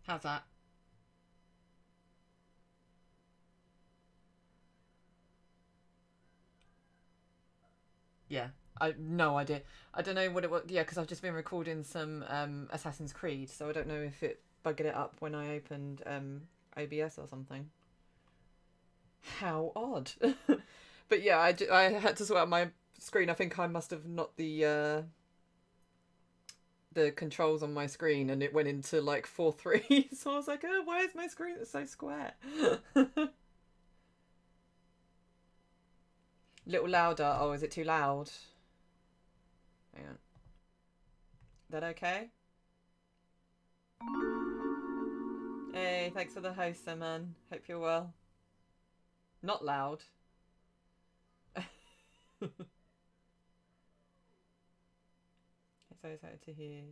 How's that? Yeah. I no idea. I don't know what it was. Yeah, because I've just been recording some Assassin's Creed, so I don't know if it bugged it up when I opened OBS or something. How odd. But yeah, I had to sort out my screen. I think I must have not the controls on my screen, and it went into like 4:3. So I was like, oh, why is my screen so square? Little louder. Oh, is it too loud? Hang on. That okay? Hey, thanks for the host, man. Hope you're well. Not loud. So excited to hear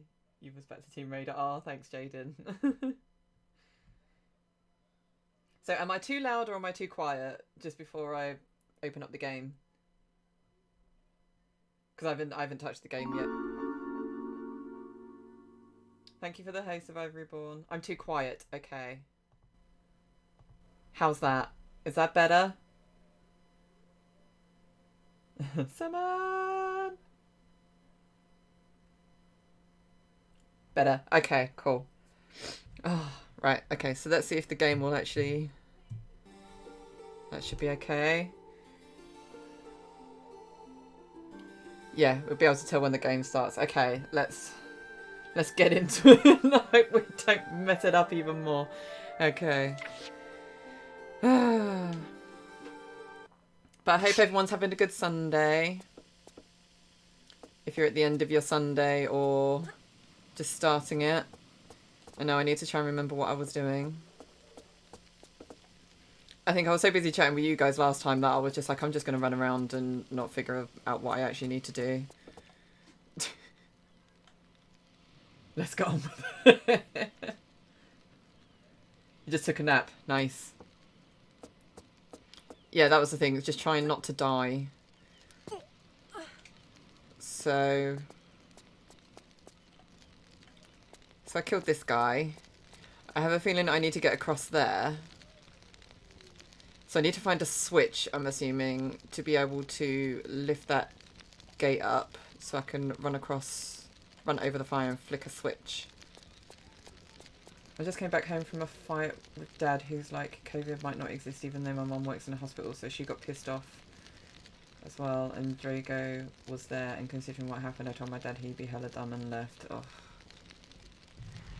you was back to Team Raider. Oh, thanks, Jaden. So, am I too loud or am I too quiet just before I open up the game? Because I haven't touched the game yet. Thank you for the host of I've Reborn. I'm too quiet. Okay. How's that? Is that better? Summon! Better. Okay, cool. Oh, right. Okay, so let's see if the game will actually... That should be okay. Yeah, we'll be able to tell when the game starts. Okay, let's get into it. I hope we don't mess it up even more. Okay. But I hope everyone's having a good Sunday. If you're at the end of your Sunday or just starting it. I know I need to try and remember what I was doing. I think I was so busy chatting with you guys last time that I was just like, I'm just going to run around and not figure out what I actually need to do. Let's get on with it. You just took a nap. Nice. Yeah, that was the thing. It's just trying not to die. So I killed this guy. I have a feeling I need to get across there. So I need to find a switch, I'm assuming, to be able to lift that gate up so I can run over the fire and flick a switch. I just came back home from a fight with Dad who's like, COVID might not exist even though my mum works in a hospital, so she got pissed off as well, and Drago was there, and considering what happened I told my dad he'd be hella dumb and left. Oh.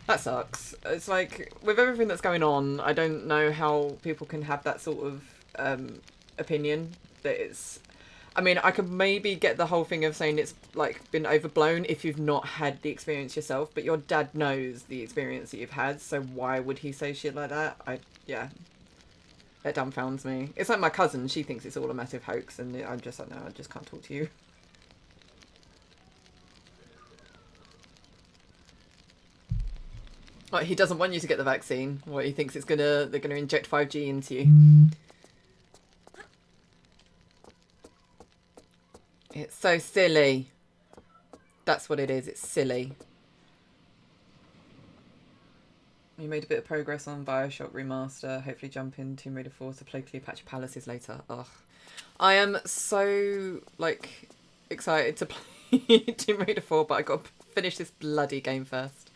That sucks. It's like, with everything that's going on, I don't know how people can have that sort of opinion that it's... I mean, I could maybe get the whole thing of saying it's, like, been overblown if you've not had the experience yourself, but your dad knows the experience that you've had, so why would he say shit like that? Yeah. That dumbfounds me. It's like my cousin, she thinks it's all a massive hoax, and I'm just like, no, I just can't talk to you. Like, he doesn't want you to get the vaccine. What, he thinks they're gonna inject 5G into you. It's so silly. That's what it is. It's silly. You made a bit of progress on Bioshock Remaster. Hopefully jump in Tomb Raider 4 to play Cleopatra Palaces later. Ugh. I am so, like, excited to play Tomb Raider 4, but I got to finish this bloody game first.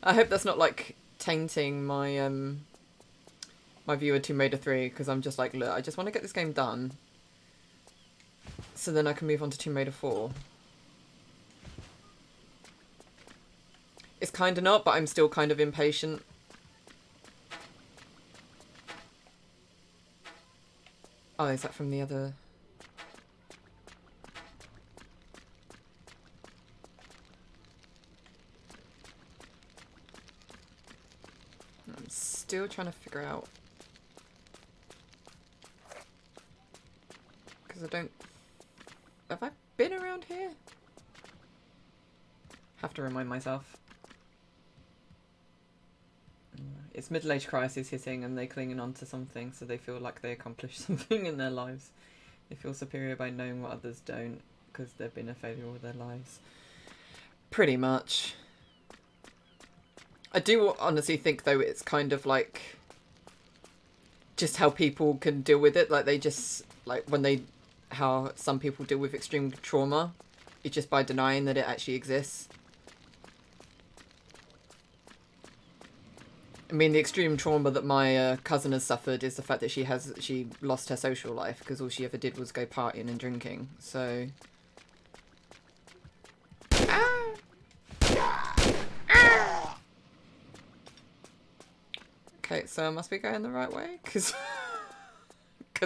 I hope that's not, like, tainting my my view of Tomb Raider 3, because I'm just like, look, I just want to get this game done so then I can move on to Tomb Raider 4. It's kind of not, but I'm still kind of impatient. Oh, is that from the other... I'm still trying to figure out... Because I don't... Have I been around here? Have to remind myself. It's middle-age crisis hitting and they're clinging on to something so they feel like they accomplished something in their lives. They feel superior by knowing what others don't because they've been a failure all their lives. Pretty much. I do honestly think, though, it's kind of like just how people can deal with it. Like, they just, like, how some people deal with extreme trauma. It's just by denying that it actually exists. I mean, the extreme trauma that my cousin has suffered is the fact that she lost her social life because all she ever did was go partying and drinking. So. Okay, so I must be going the right way because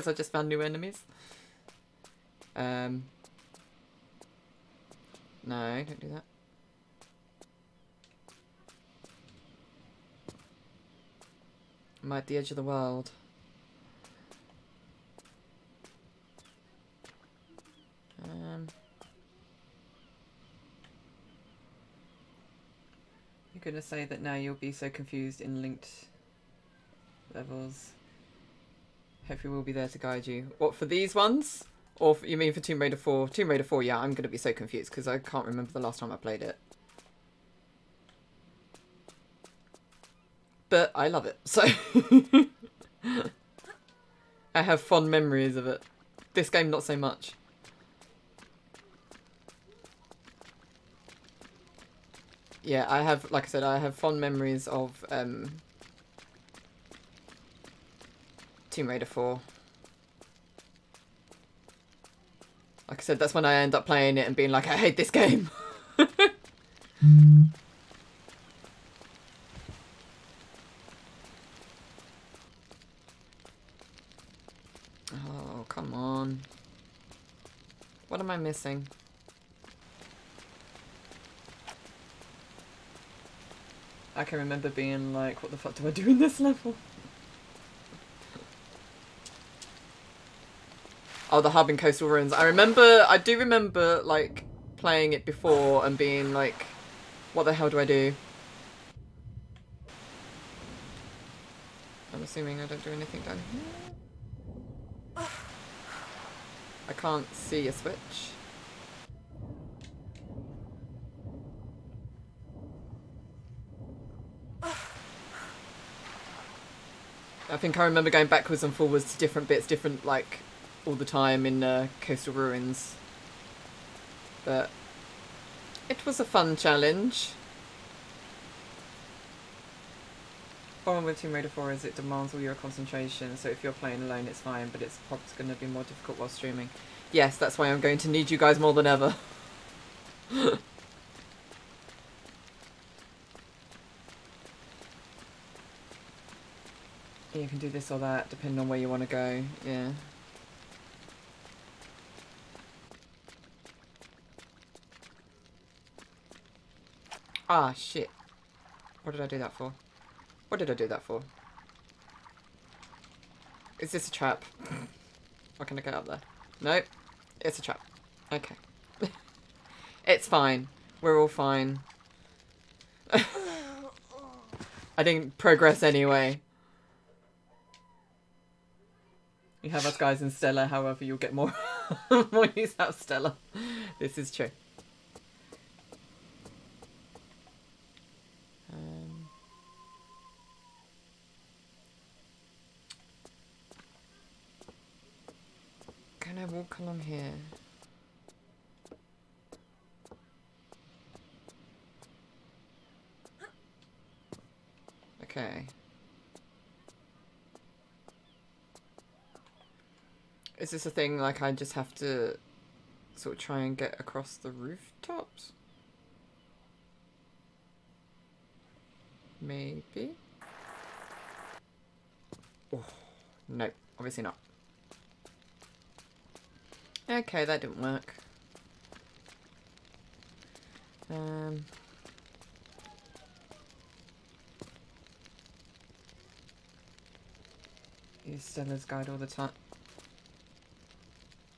I just found new enemies. No, don't do that. I'm at the edge of the world. You're gonna say that now you'll be so confused in linked levels. Hopefully we'll be there to guide you. What, for these ones? Or you mean for Tomb Raider 4? Tomb Raider 4, yeah, I'm gonna be so confused because I can't remember the last time I played it. But I love it, so I have fond memories of it. This game, not so much. Yeah, I have, like I said, I have fond memories of Tomb Raider 4. Like I said, that's when I end up playing it and being like, I hate this game. Oh, come on. What am I missing? I can remember being like, what the fuck do I do in this level? Oh, the hub in Coastal Ruins. I do remember, like, playing it before and being like, what the hell do I do? I'm assuming I don't do anything down here. I can't see a switch. I think I remember going backwards and forwards to different bits, like, all the time in Coastal Ruins. But it was a fun challenge. Problem with Tomb Raider 4 is it demands all your concentration, so if you're playing alone it's fine, but it's probably going to be more difficult while streaming. Yes, that's why I'm going to need you guys more than ever. You can do this or that, depending on where you want to go, yeah. Ah, shit. What did I do that for? What did I do that for? Is this a trap? Or can I get up there? Nope. It's a trap. Okay. It's fine. We're all fine. I didn't progress anyway. You have us guys in Stella, however you'll get more more use out of Stella. This is true. Can I walk along here? Okay. Is this a thing like I just have to sort of try and get across the rooftops? Maybe? Oh, no, obviously not. Okay, that didn't work. Use Stella's guide all the time.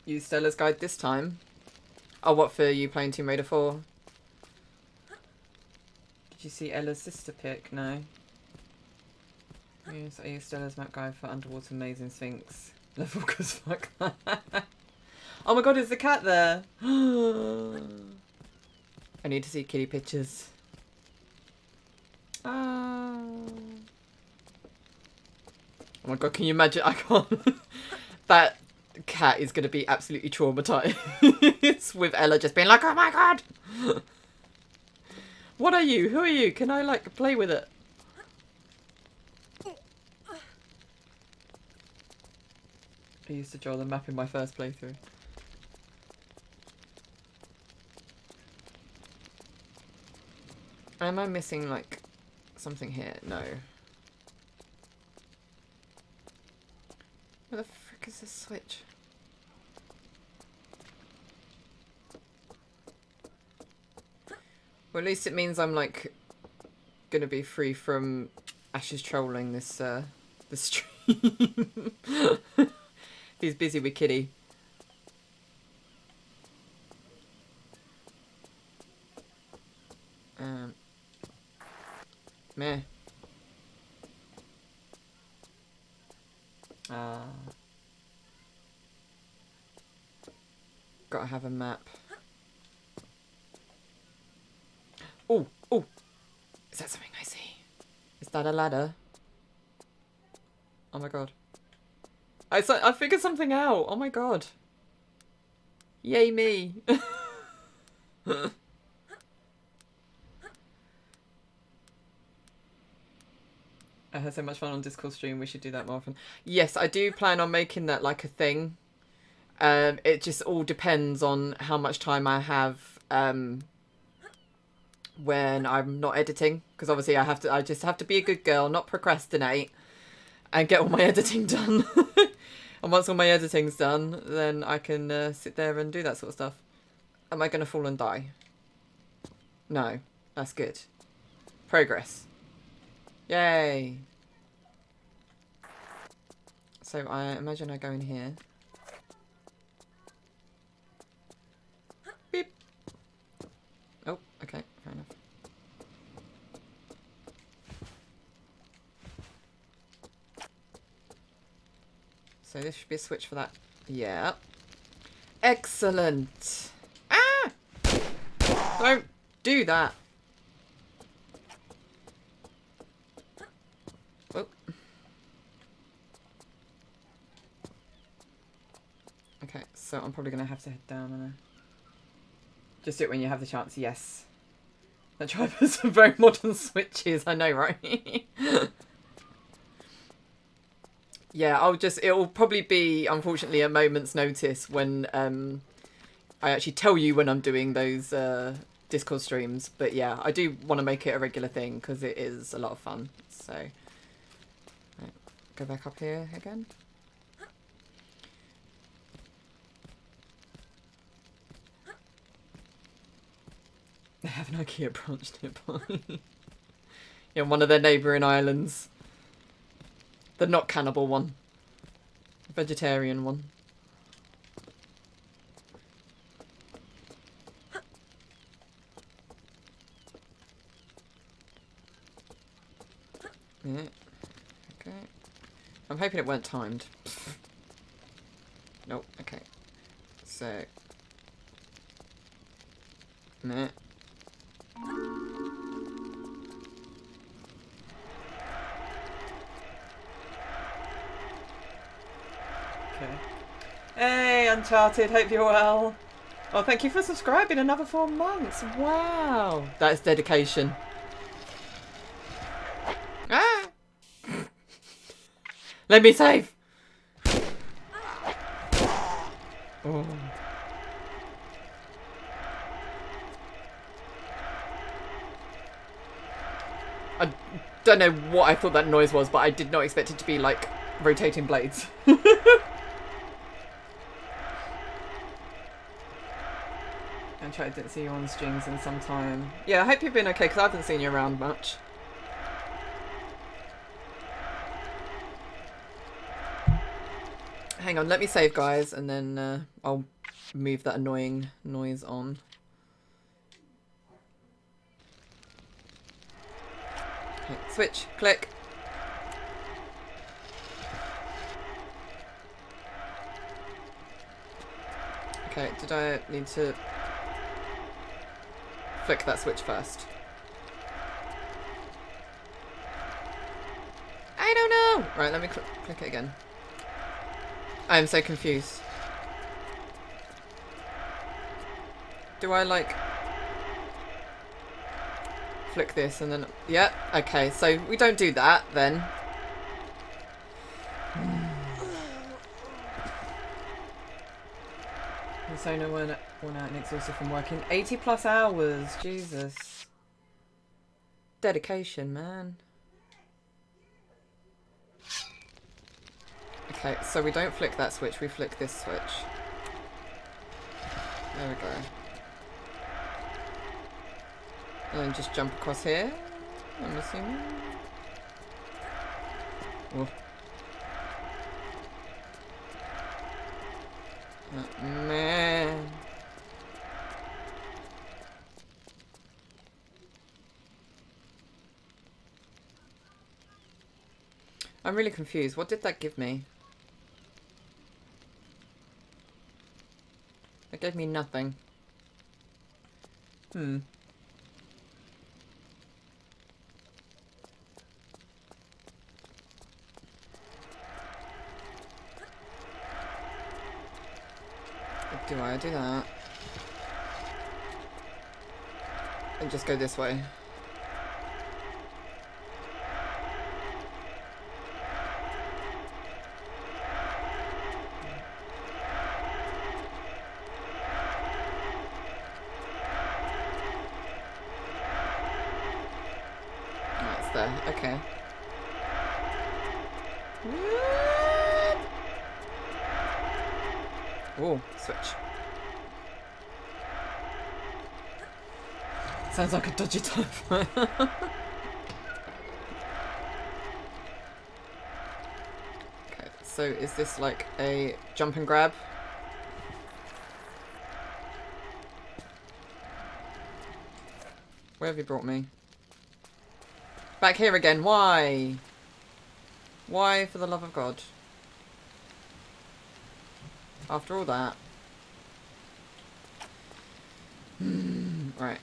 Use Stella's guide this time. Oh, what, for you playing Tomb Raider 4? Did you see Ella's sister pic? No. Yes, I use Stella's map guide for underwater maze and Sphinx. Level cause fuck that. Oh my god, is the cat there? I need to see kitty pictures. Oh my god, can you imagine? I can't. That cat is going to be absolutely traumatized with Ella just being like, oh my god! What are you? Who are you? Can I, like, play with it? I used to draw the map in my first playthrough. Am I missing, like, something here? No. Where the frick is this switch? Well, at least it means I'm, like, gonna be free from Ash's trolling this, the stream. He's busy with Kitty. Meh. Gotta have a map. Oh, oh! Is that something I see? Is that a ladder? Oh my god. I figured something out! Oh my god. Yay me! I had so much fun on Discord stream, we should do that more often. Yes, I do plan on making that like a thing. It just all depends on how much time I have when I'm not editing. Because obviously I just have to be a good girl, not procrastinate, and get all my editing done. And once all my editing's done, then I can sit there and do that sort of stuff. Am I going to fall and die? No. That's good. Progress. Yay! So I imagine I go in here. Beep! Oh, okay, fair enough. So this should be a switch for that. Yeah. Excellent! Ah! Don't do that! Oh. Okay, so I'm probably going to have to head down and just do it when you have the chance, yes. That try for some very modern switches, I know, right? Yeah, it'll probably be, unfortunately, a moment's notice when I actually tell you when I'm doing those Discord streams. But yeah, I do want to make it a regular thing because it is a lot of fun. So, right, go back up here again. They have an IKEA branch nearby. Yeah, one of their neighbouring islands. The not cannibal one. The vegetarian one. Yeah. Okay. I'm hoping it weren't timed. Nope. Okay. So. Meh. Okay. Hey, Uncharted, hope you're well. Oh, thank you for subscribing another 4 months. Wow. That is dedication. Ah! Let me save. Oh. I don't know what I thought that noise was, but I did not expect it to be like rotating blades. I didn't see you on streams in some time. Yeah, I hope you've been okay, because I haven't seen you around much. Hang on, let me save, guys, and then I'll move that annoying noise on. Okay, switch, click. Okay, did I need to flick that switch first? I don't know. Right, let me click it again. I am so confused. Do I like flick this and then... Yeah, okay, so we don't do that then. And so no one out and exhausted from working 80 plus hours. Jesus. Dedication, man. Okay, so we don't flick that switch, we flick this switch. There we go. And then just jump across here, I'm assuming. Oh. Oh, man. I'm really confused. What did that give me? It gave me nothing. Hmm. Do I do that? And just go this way. That's there. Okay. Oh, switch. Sounds like a dodgy type. Okay, so is this like a jump and grab? Where have you brought me? Back here again. Why? Why, for the love of God? After all that. Right.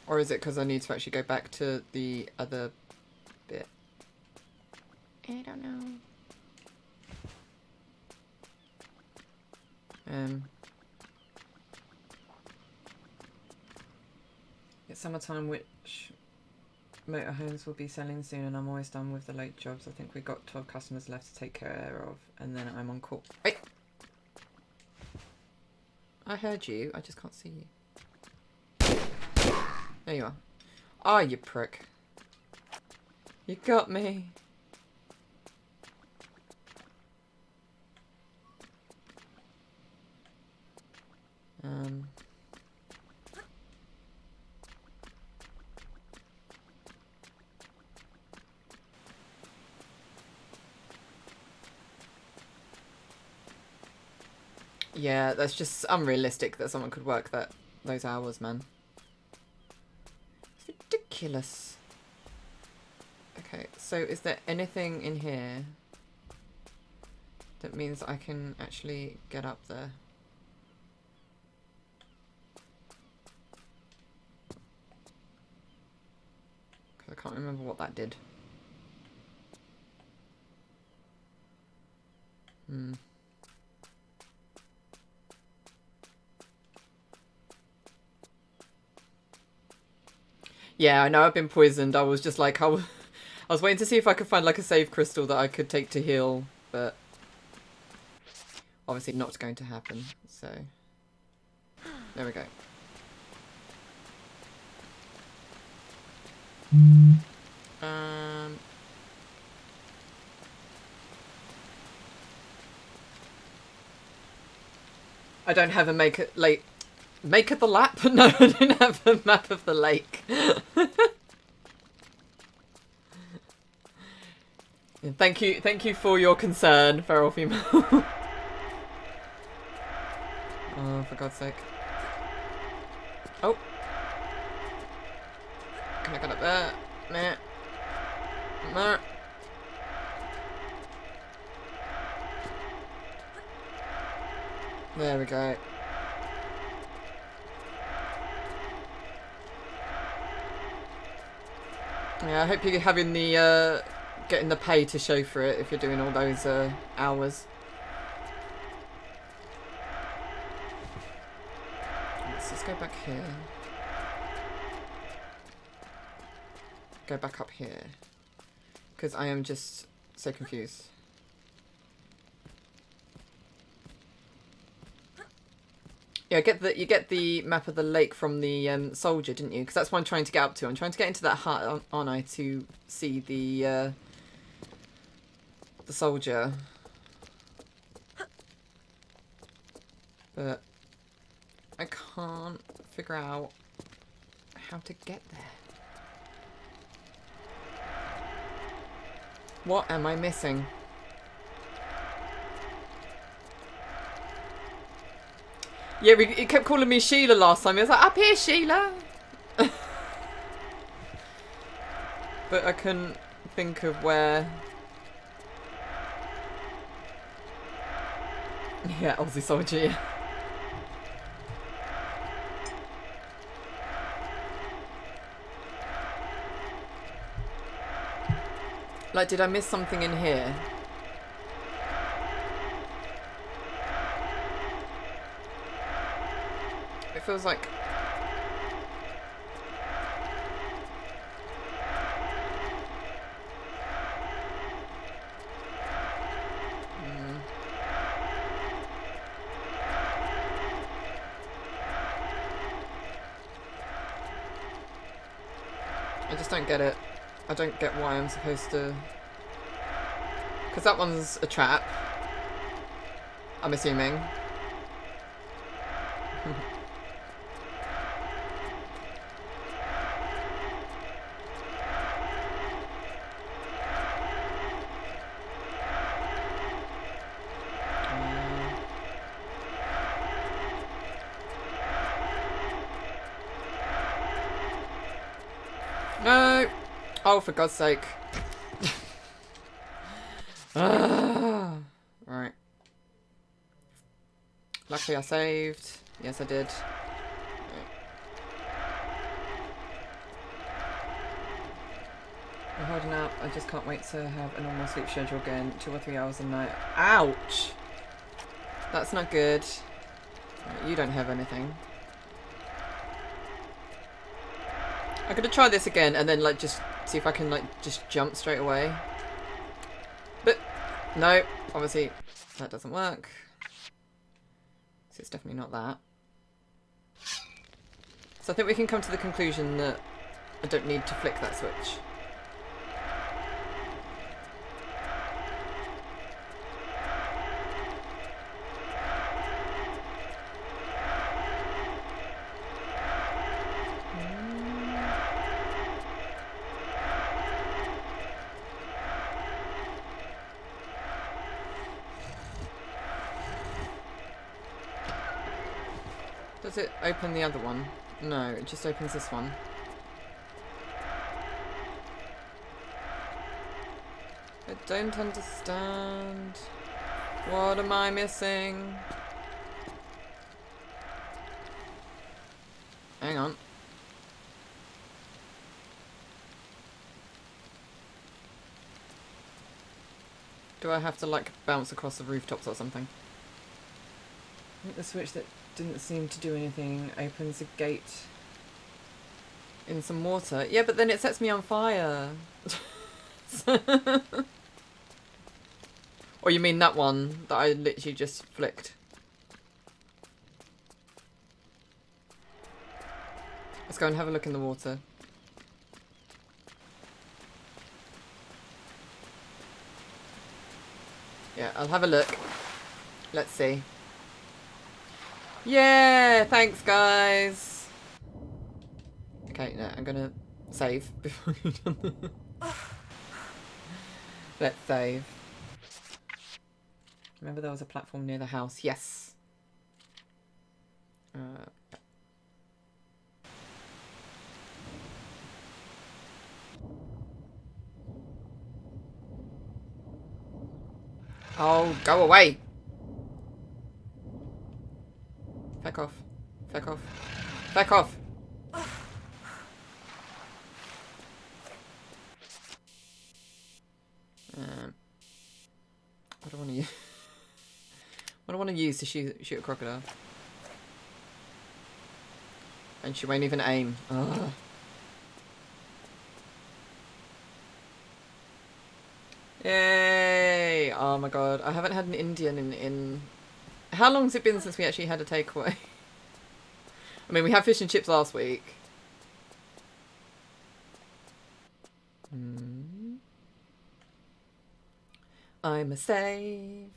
Or is it because I need to actually go back to the other bit? I don't know. It's summertime, which motorhomes will be selling soon, and I'm always done with the late jobs. I think we've got 12 customers left to take care of, and then I'm on call. Wait! I heard you, I just can't see you. There you are. Ah, you prick. You got me. Yeah, that's just unrealistic that someone could work those hours, man. It's ridiculous. Okay, so is there anything in here that means I can actually get up there? Because I can't remember what that did. Yeah, I know I've been poisoned. I was just like, I was waiting to see if I could find like a save crystal that I could take to heal, but obviously not going to happen, so there we go. I don't have a make of the lap? No, I don't have a map of the lake. Thank you for your concern, feral female. Oh, for God's sake. Oh. Can I get up there? Nah. Nah. There we go. Yeah, I hope you're having the, getting the pay to show for it if you're doing all those, hours. Let's just go back here. Go back up here. Because I am just so confused. Yeah, you get the map of the lake from the soldier, didn't you? Because that's what I'm trying to get up to. I'm trying to get into that hut, aren't I, to see the soldier. But I can't figure out how to get there. What am I missing? Yeah, it kept calling me Sheila last time. It was like, up here, Sheila! But I couldn't think of where. Yeah, Aussie soldier, yeah. Like, did I miss something in here? It feels like... I just don't get it. I don't get why I'm supposed to... Because that one's a trap. I'm assuming. No! Oh, for God's sake. Right. Luckily I saved. Yes, I did. I'm holding up. I just can't wait to have a normal sleep schedule again. 2 or 3 hours a night. Ouch! That's not good. Right, you don't have anything. I'm gonna try this again and then like just see if I can like just jump straight away. But no, obviously that doesn't work. So it's definitely not that. So I think we can come to the conclusion that I don't need to flick that switch. Does it open the other one? No, it just opens this one. I don't understand. What am I missing? Hang on. Do I have to like bounce across the rooftops or something? I think the switch that didn't seem to do anything opens a gate in some water. Yeah, but then it sets me on fire. Or you mean that one that I literally just flicked? Let's go and have a look in the water. Yeah, I'll have a look. Let's see. Yeah, thanks guys. Okay, no, I'm gonna save before you done. Let's save. Remember there was a platform near the house. Yes. Oh, go away. Back off. Back off! What do I want to use? What do I want to use to shoot a crocodile? And she won't even aim. Ugh. Yay! Oh my god, I haven't had an Indian in... How long has it been since we actually had a takeaway? I mean, we had fish and chips last week. I'm a save.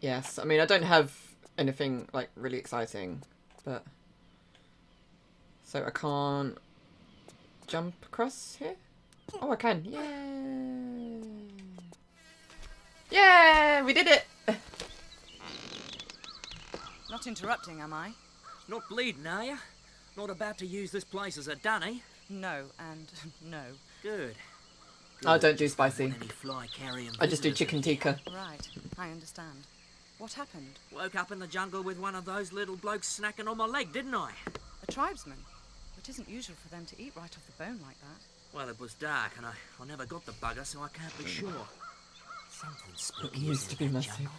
Yes, I mean, I don't have anything, like, really exciting, but... So I can't jump across here? Oh, I can. Yay! Yeah, we did it! Not interrupting, am I? Not bleeding, are you? Not about to use this place as a dunny? No, and no. Good. I don't do spicy. Any fly-carrying I just do visitors. chicken tikka. Right, I understand. What happened? Woke up in the jungle with one of those little blokes snacking on my leg, didn't I? A tribesman? It isn't usual for them to eat right off the bone like that. Well, it was dark and I never got the bugger, so I can't be sure. Something spooky It used to be in that massive. jungle.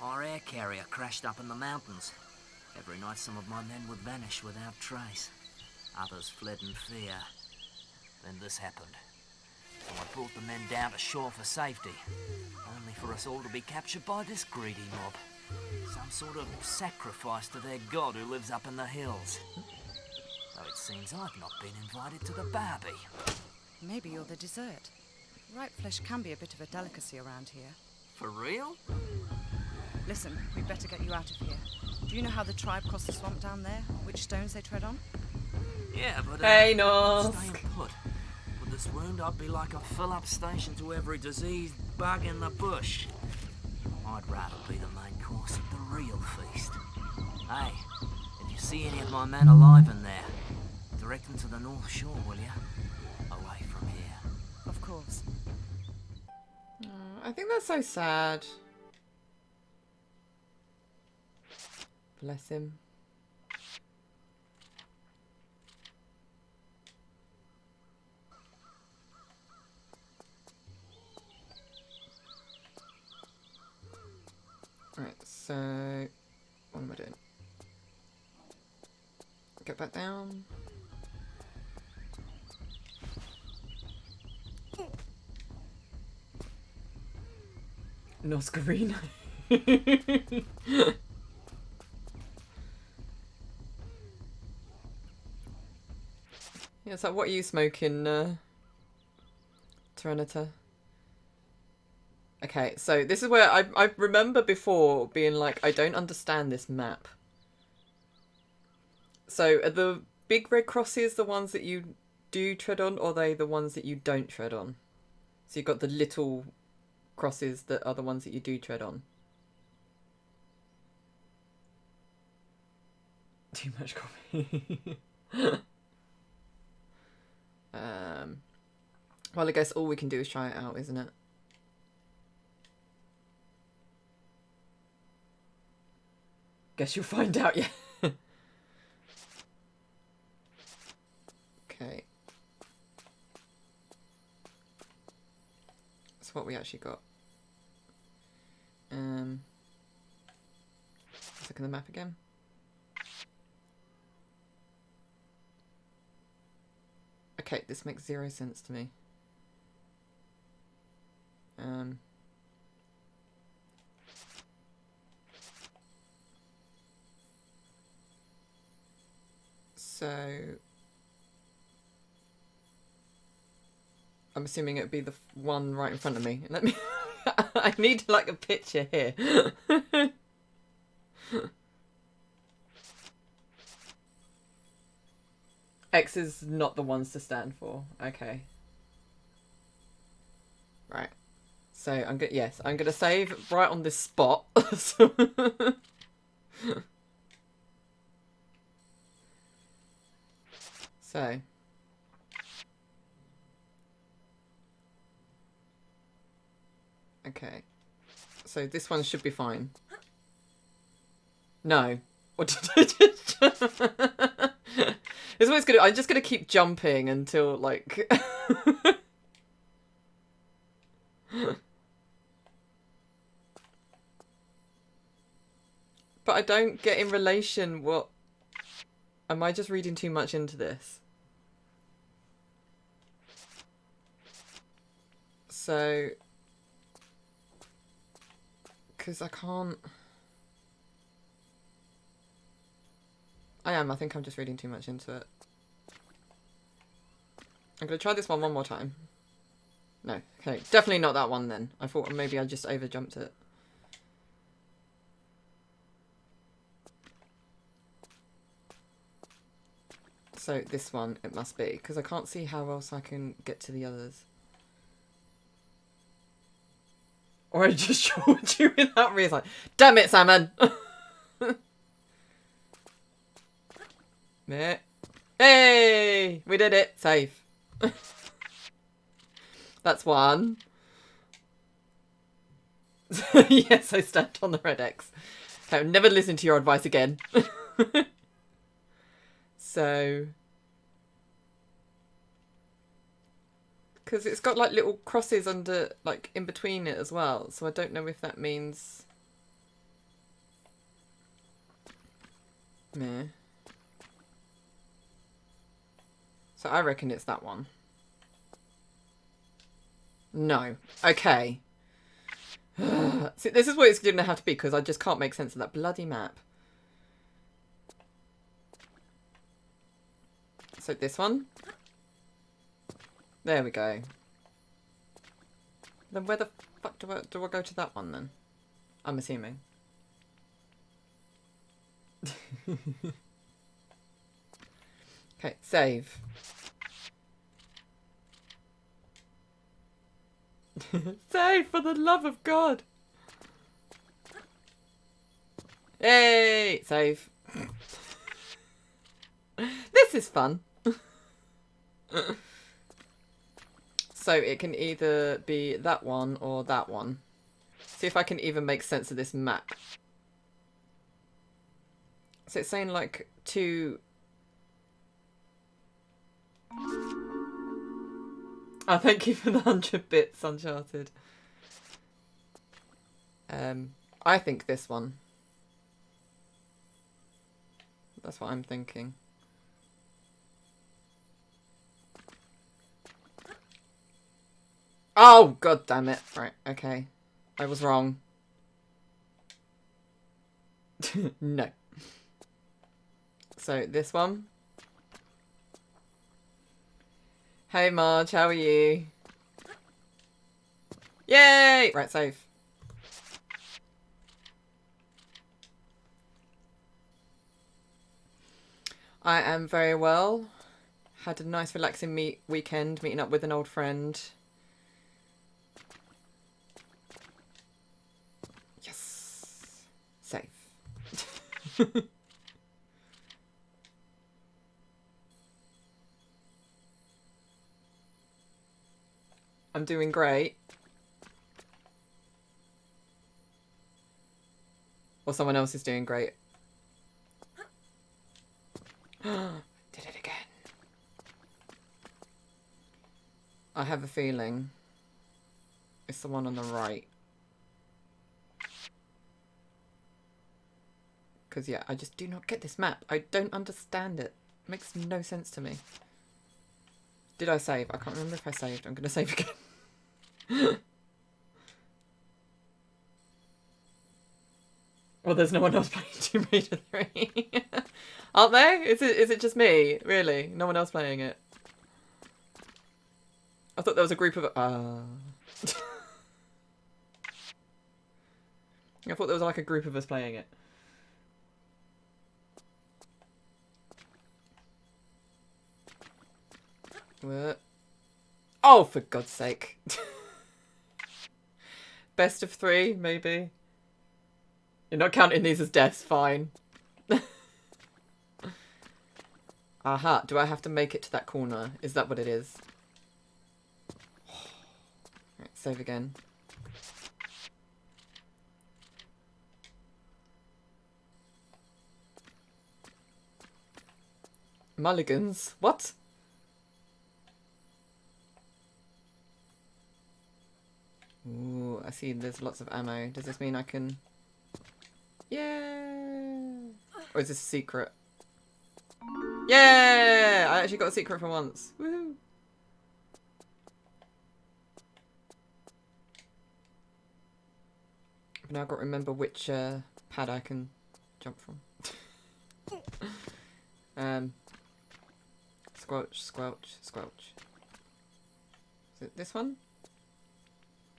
Our air carrier crashed up in the mountains. Every night some of my men would vanish without trace. Others fled in fear. Then this happened. So I brought the men down to shore for safety, only for us all to be captured by this greedy mob. Some sort of sacrifice to their god who lives up in the hills. Though it seems I've not been invited to the barbie. Maybe you're the dessert. Ripe flesh can be a bit of a delicacy around here. For real? Listen, we'd better get you out of here. Do you know how the tribe crossed the swamp down there? Which stones they tread on? Yeah, but Hey, North. staying put. With this wound, I'd be like a fill-up station to every diseased bug in the bush. I'd rather be the main course of the real feast. Hey, if you see any of my men alive in there, direct them to the North Shore, will you? Away from here. Of course. I think that's so sad. Bless him. Right, so what am I doing? Get back down. Noscarino. Yeah, so what are you smoking, Tyranitar? Okay, so this is where I remember before being like, I don't understand this map. So are the big red crosses the ones that you do tread on, or are they the ones that you don't tread on? So you've got the little crosses that are the ones that you do tread on. Too much coffee. Well, I guess all we can do is try it out, isn't it? Guess you'll find out, yeah. Okay. That's what we actually got. Let's look at the map again. Okay, this makes 0 sense to me. So I'm assuming it would be the one right in front of me. Let me. I need like a picture here. X is not the ones to stand for. Okay. Right. So I'm gonna I'm gonna save right on this spot. So. Okay. So this one should be fine. No. What did I just... It's always gonna... I'm just gonna keep jumping until, like... But I don't get in relation what... Am I just reading too much into this? So... Because I can't... I think I'm just reading too much into it. I'm going to try this one more time. No, okay. Definitely not that one then. I thought maybe I just overjumped it. So this one it must be, because I can't see how else I can get to the others. Or I just showed you without reason. Damn it, Salmon! Meh. Hey! We did it! Save. That's one. Yes, I stand on the red X. Okay, I'll never listen to your advice again. So... Because it's got like little crosses under, like in between it as well. So I don't know if that means... Meh. So I reckon it's that one. No. Okay. See, this is what it's going to have to be, because I just can't make sense of that bloody map. So this one. There we go. Then where the fuck do I go to that one then? I'm assuming. Okay, save. Save, for the love of God. Yay! Save. This is fun. So it can either be that one or that one. See if I can even make sense of this map. So it's saying like two... Oh, thank you for the 100 bits, Uncharted. I think this one. That's what I'm thinking. Oh, god damn it. Right, okay. I was wrong. No. So, this one. Hey Marge, how are you? Yay! Right, save. I am very well. Had a nice relaxing weekend, meeting up with an old friend. Yes. Save. I'm doing great. Or someone else is doing great. Did it again. I have a feeling it's the one on the right. Because, yeah, I just do not get this map. I don't understand it. It makes no sense to me. Did I save? I can't remember if I saved. I'm going to save again. Well, there's no one else playing Tomb Raider 3. Aren't they? Is it just me? Really? No one else playing it? I thought there was a group of... I thought there was like a group of us playing it. What? Oh, for God's sake. Best of 3, maybe. You're not counting these as deaths, fine. Aha, do I have to make it to that corner? Is that what it is? Right, save again. Mulligans? What? Ooh, I see there's lots of ammo. Does this mean I can... Yeah! Or is this a secret? Yeah! I actually got a secret for once. Woohoo! But now I've got to remember which pad I can jump from. Squelch, squelch, squelch. Is it this one?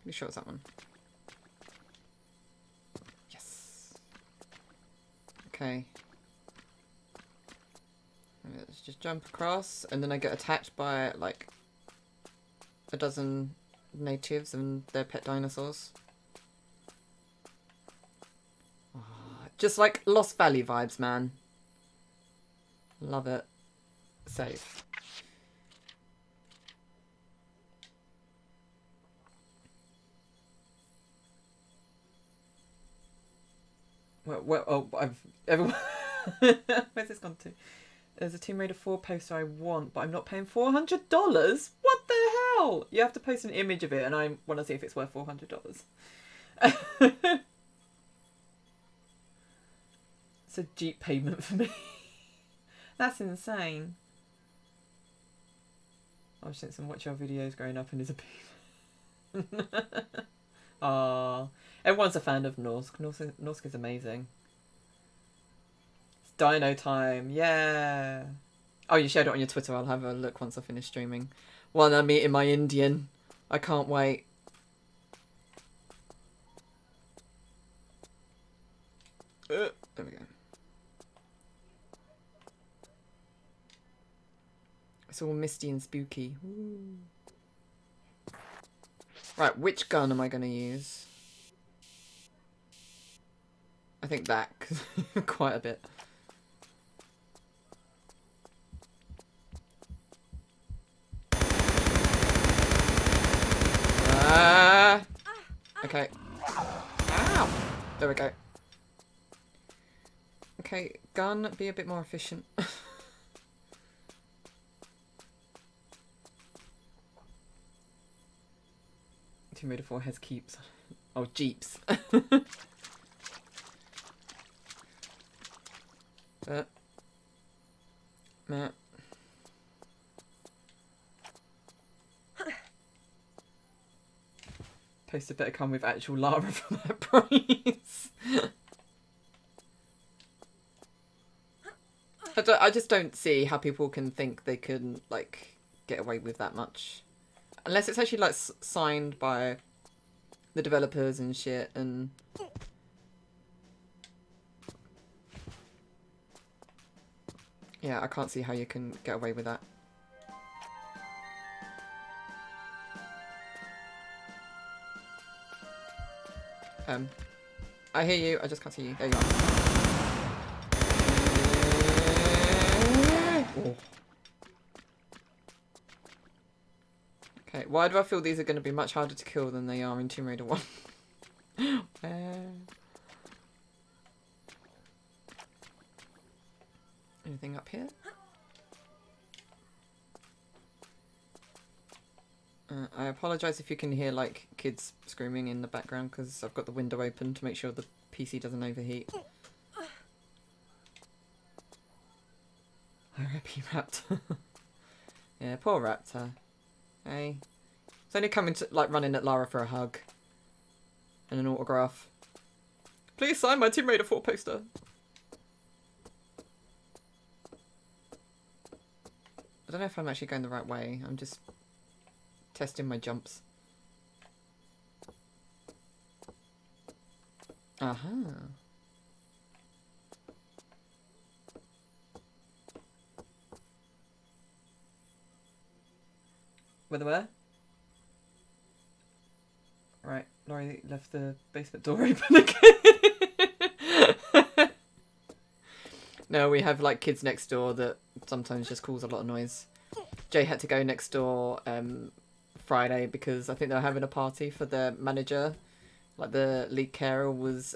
Pretty sure it's that one. Yes. Okay. Let's just jump across, and then I get attacked by like a dozen natives and their pet dinosaurs. Oh, just like Lost Valley vibes, man. Love it. Save. Well, oh, everyone. Where's this gone to? There's a Tomb Raider 4 poster I want, but I'm not paying $400. What the hell? You have to post an image of it, and I want to see if it's worth $400. It's a Jeep payment for me. That's insane. I've seen some watch your videos growing up and is a peep. Aww. Everyone's a fan of Norsk. Norsk is amazing. It's dino time. Yeah. Oh, you shared it on your Twitter. I'll have a look once I finish streaming. While I'm eating my Indian. I can't wait. There we go. It's all misty and spooky. Ooh. Right, which gun am I going to use? I think that, because quite a bit. Okay. Ow! There we go. Okay, gun, be a bit more efficient. Tomb Raider 4 has keeps. Oh, jeeps. Matt. Poster better come with actual Lara for that price. I just don't see how people can think they can, like, get away with that much. Unless it's actually, like, signed by the developers and shit, and... Yeah, I can't see how you can get away with that. I hear you, I just can't see you. There you are. Oh. Okay, why do I feel these are going to be much harder to kill than they are in Tomb Raider 1? Anything up here? I apologise if you can hear, like, kids screaming in the background, because I've got the window open to make sure the PC doesn't overheat. R.I.P. Raptor. Yeah, poor Raptor. Hey. It's only coming to, like, running at Lara for a hug. And an autograph. Please sign my Tomb Raider 4 poster. I don't know if I'm actually going the right way. I'm just testing my jumps. Aha. Where? Right, Laurie left the basement door open again. No, we have like kids next door that sometimes just cause a lot of noise. Jay had to go next door Friday because I think they were having a party for their manager. Like the lead carer was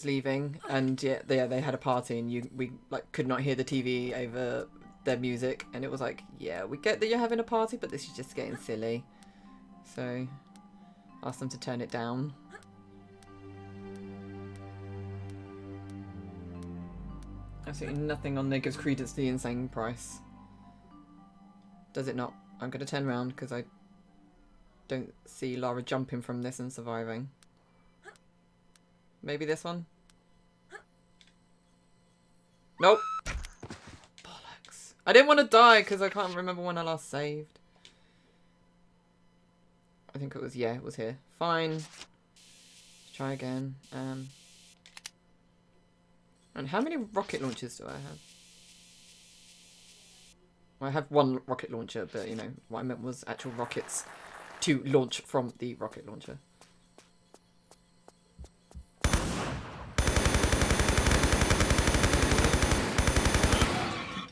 leaving, and they had a party, and we like could not hear the TV over their music, and it was like, yeah, we get that you're having a party, but this is just getting silly. So asked them to turn it down. Absolutely nothing on there gives credence to the insane price. Does it not? I'm going to turn around because I don't see Lara jumping from this and surviving. Maybe this one? Nope. Bollocks. I didn't want to die because I can't remember when I last saved. I think it was, yeah, it was here. Fine. Let's try again. And how many rocket launchers do I have? Well, I have one rocket launcher, but you know, what I meant was actual rockets to launch from the rocket launcher.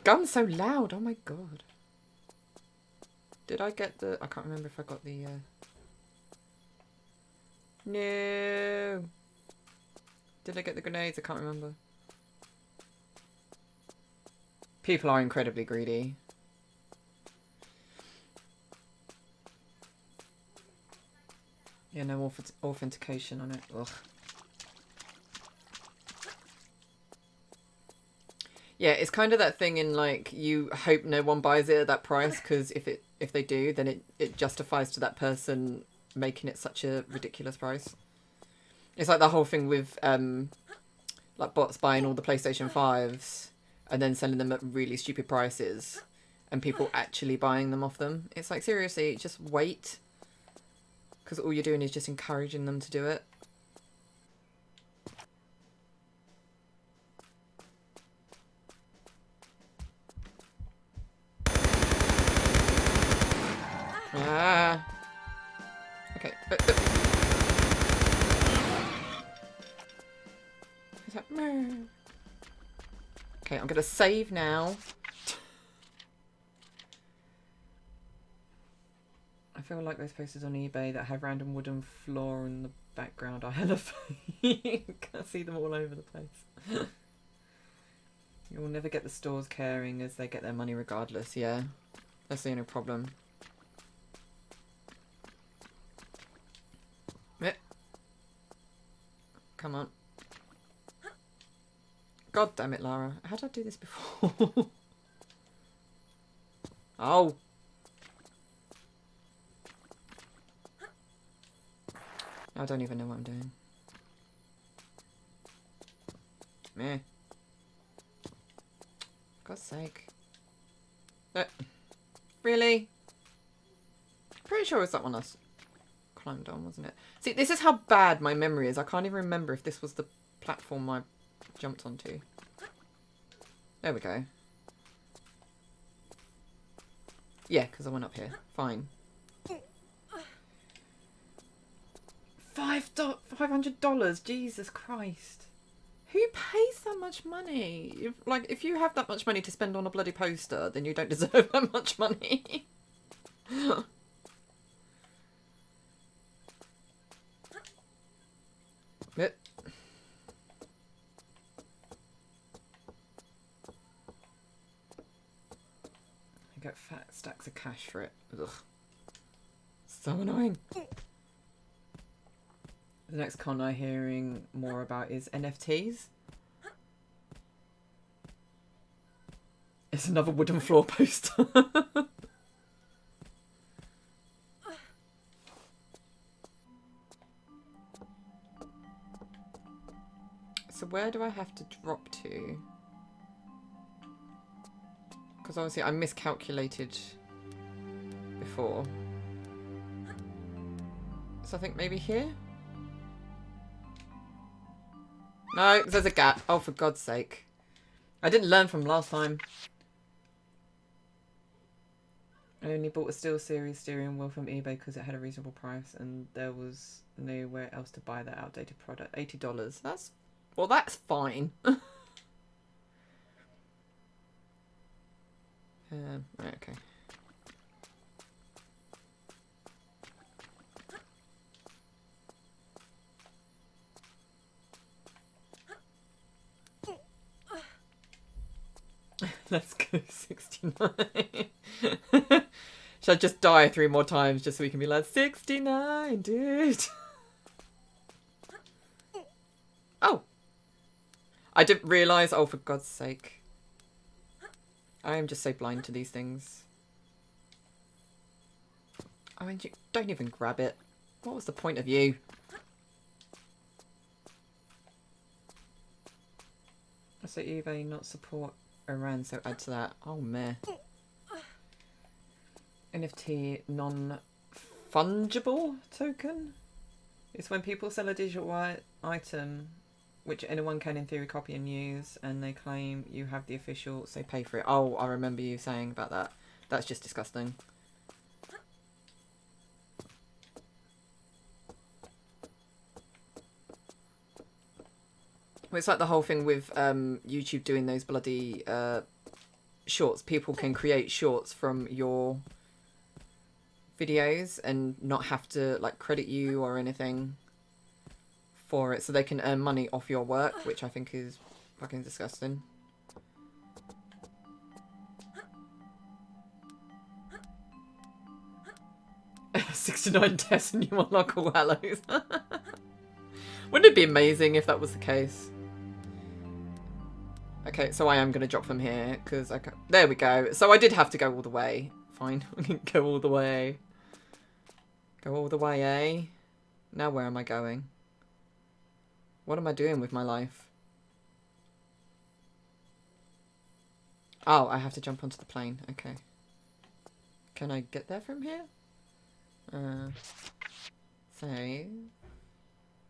Gun's so loud, oh my god. Did I get the... I can't remember if I got the... No! Did I get the grenades? I can't remember. People are incredibly greedy. Yeah, no authentication on it. Ugh. Yeah, it's kind of that thing in like you hope no one buys it at that price because if they do, then it justifies to that person making it such a ridiculous price. It's like the whole thing with like bots buying all the PlayStation 5s and then selling them at really stupid prices and people actually buying them off them. It's like, seriously, just wait. Because all you're doing is just encouraging them to do it. Ah. Okay. Okay, I'm going to save now. I feel like those posters on eBay that have random wooden floor in the background are hella funny. I see them all over the place. You'll never get the stores caring as they get their money regardless, yeah. That's the only problem. Come on. God damn it, Lara. How did I do this before? Oh. I don't even know what I'm doing. Meh. For God's sake. Really? Pretty sure it was that one I climbed on, wasn't it? See, this is how bad my memory is. I can't even remember if this was the platform I jumped onto. There we go. Yeah, because I went up here. Fine. $500? Jesus Christ. Who pays that much money? If you have that much money to spend on a bloody poster, then you don't deserve that much money. Yep. I get fat stacks of cash for it. Ugh. So annoying. The next con I'm hearing more about is NFTs. It's another wooden floor poster. So where do I have to drop to? Because obviously I miscalculated before. So I think maybe here? No, there's a gap. Oh, for God's sake. I didn't learn from last time. I only bought a SteelSeries steering wheel from eBay because it had a reasonable price and there was nowhere else to buy that outdated product. $80. Well, that's fine. Right, okay. Let's go 69. Should I just die 3 more times just so we can be like, 69, dude? Oh. I didn't realise. Oh, for God's sake. I am just so blind to these things. I mean, you don't even grab it. What was the point of you? So eBay not support Iran, so add to that. Oh, meh. NFT non-fungible token? It's when people sell a digital item which anyone can in theory copy and use, and they claim you have the official, so pay for it. Oh, I remember you saying about that. That's just disgusting. Well, it's like the whole thing with YouTube doing those bloody shorts. People can create shorts from your videos and not have to like credit you or anything for it, so they can earn money off your work, which I think is fucking disgusting. $69 deaths and you unlock All Hallows. Wouldn't it be amazing if that was the case? Okay, so I am going to drop from here, because I there we go. So I did have to go all the way. Fine, I can go all the way. Go all the way, eh? Now where am I going? What am I doing with my life? Oh, I have to jump onto the plane. Okay. Can I get there from here? Save.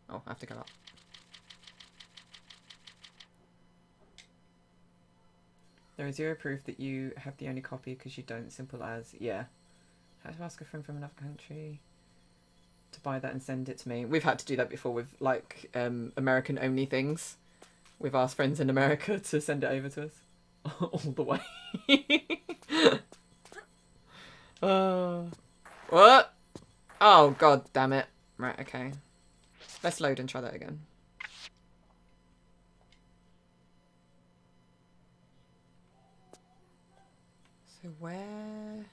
Oh, I have to go up. There is zero proof that you have the only copy because you don't. Simple as, yeah. How to ask a friend from another country to buy that and send it to me. We've had to do that before with like American only things. We've asked friends in America to send it over to us. All the way. What? Oh, God damn it. Right, okay. Let's load and try that again. So where...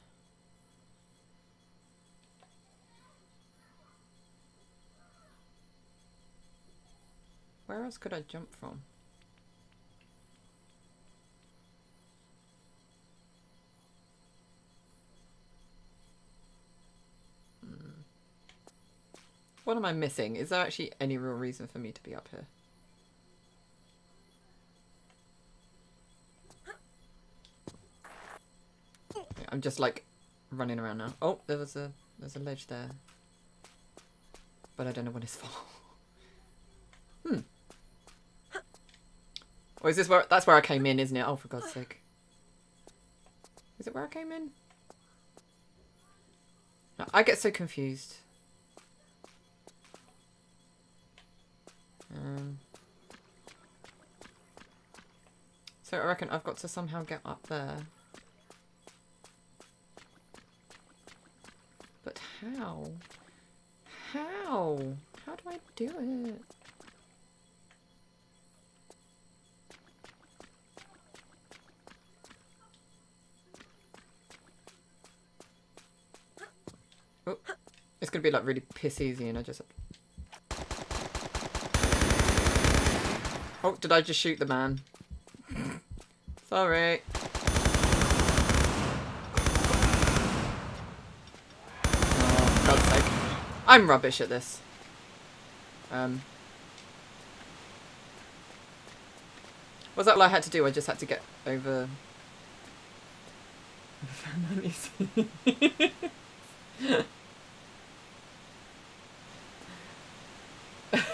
Where else could I jump from? What am I missing? Is there actually any real reason for me to be up here? Yeah, I'm just like running around now. Oh, there's a ledge there. But I don't know what it's for. Or is this where... That's where I came in, isn't it? Oh, for God's sake. Is it where I came in? No, I get so confused. So I reckon I've got to somehow get up there. But how? How? How do I do it? Oh, it's gonna be like really piss easy and I just... Oh, did I just shoot the man? Sorry. Oh, God's sake. I'm rubbish at this. Was that all I had to do? I just had to get over...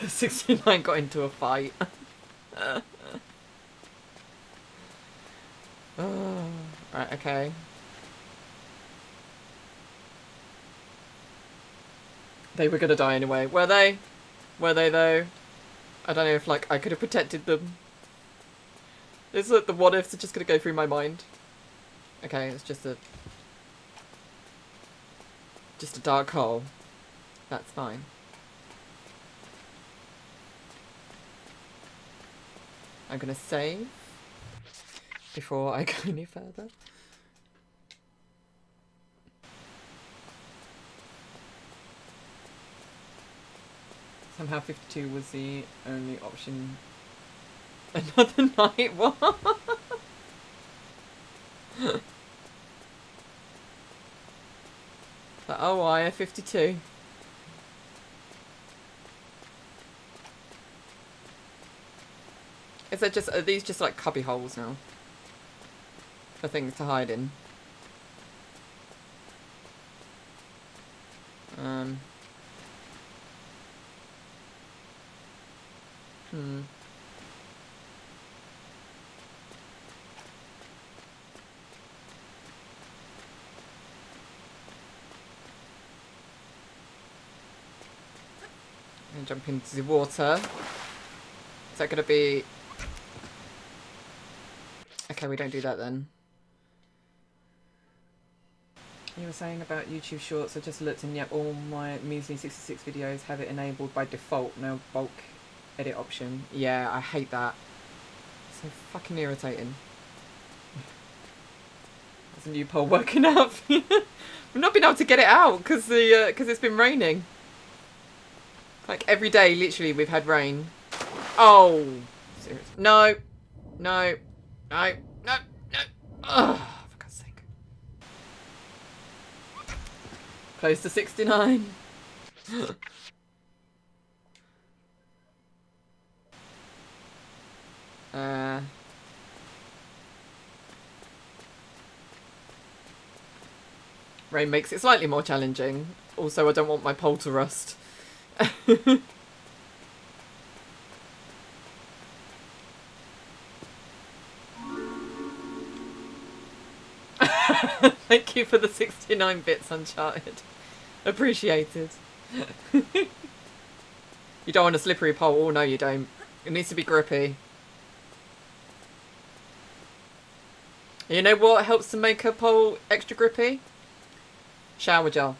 69 got into a fight. Oh, right, okay. They were gonna die anyway. Were they? Were they though? I don't know if, like, I could have protected them. It's like the what ifs are just gonna go through my mind. Okay, it's just a dark hole. That's fine. I'm gonna save before I go any further. Somehow 52 was the only option. Another night? What? Like, oh, why 52? Is that just, are these just like cubby holes now? For things to hide in? Hmm. And jump into the water. Is that gonna be... Okay, we don't do that then. You were saying about YouTube Shorts, I just looked and yep, all my measly 66 videos have it enabled by default, no bulk edit option. Yeah, I hate that. So fucking irritating. There's a new poll working out. We've not been able to get it out because it's been raining. Like every day, literally, we've had rain. Oh, serious? No, no, no, no, no. Ugh, for God's sake. Close to 69. Rain makes it slightly more challenging. Also, I don't want my pole to rust. Thank you for the 69 bits, Uncharted. Appreciated. You don't want a slippery pole. Oh, no, you don't. It needs to be grippy. You know what helps to make a pole extra grippy? Shower gel.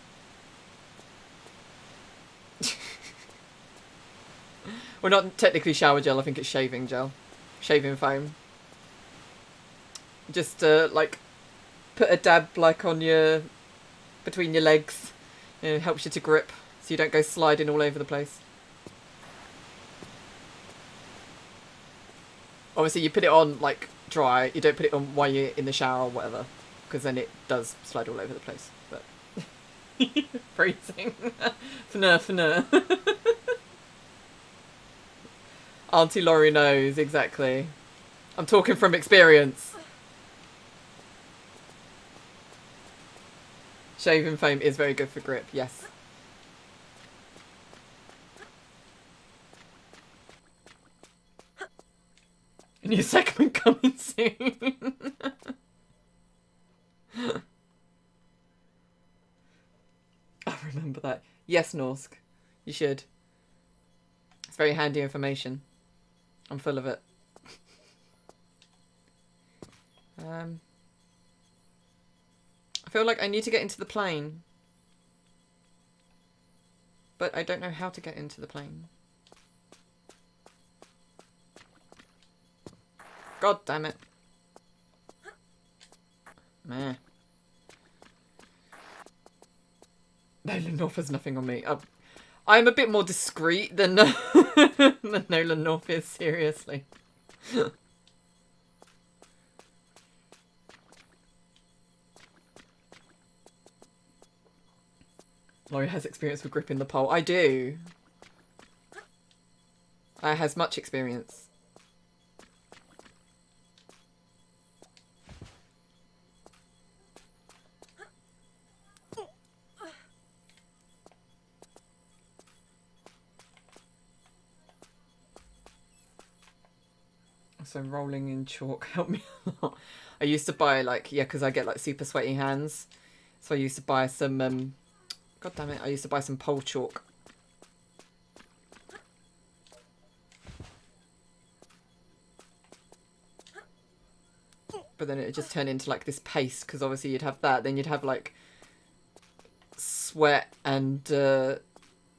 Well, not technically shower gel, I think it's shaving gel. Shaving foam. Just, like, put a dab, like, on your... between your legs. It helps you to grip, so you don't go sliding all over the place. Obviously, you put it on, like, dry. You don't put it on while you're in the shower or whatever. Because then it does slide all over the place. But... freezing. Fnur. Auntie Laurie knows, exactly. I'm talking from experience. Shaving foam is very good for grip, yes. New segment coming soon. I remember that. Yes, Norsk. You should. It's very handy information. I'm full of it. I feel like I need to get into the plane. But I don't know how to get into the plane. God damn it. Meh. Nolan North has nothing on me. I'm a bit more discreet than, than Nolan North is, seriously. Laurie has experience with gripping the pole. I do. I has much experience. So rolling in chalk helped me a lot. I used to buy like, yeah, because I get like super sweaty hands. So I used to buy some, God damn it, I used to buy some pole chalk. But then it would just turn into like this paste, because obviously you'd have that, then you'd have like sweat and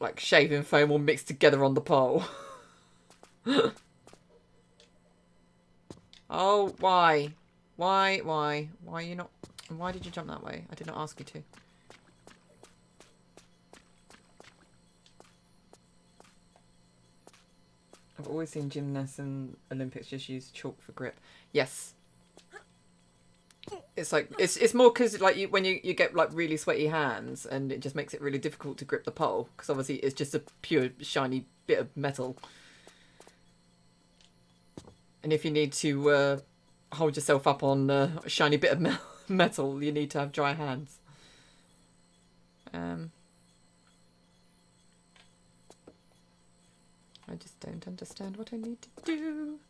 like shaving foam all mixed together on the pole. Oh, why? Why are you not... Why did you jump that way? I did not ask you to. I've always seen gymnasts and Olympics just use chalk for grip. Yes. It's like it's more because like when you get like really sweaty hands, and it just makes it really difficult to grip the pole, because obviously it's just a pure shiny bit of metal. And if you need to hold yourself up on a shiny bit of metal, you need to have dry hands. I just don't understand what I need to do.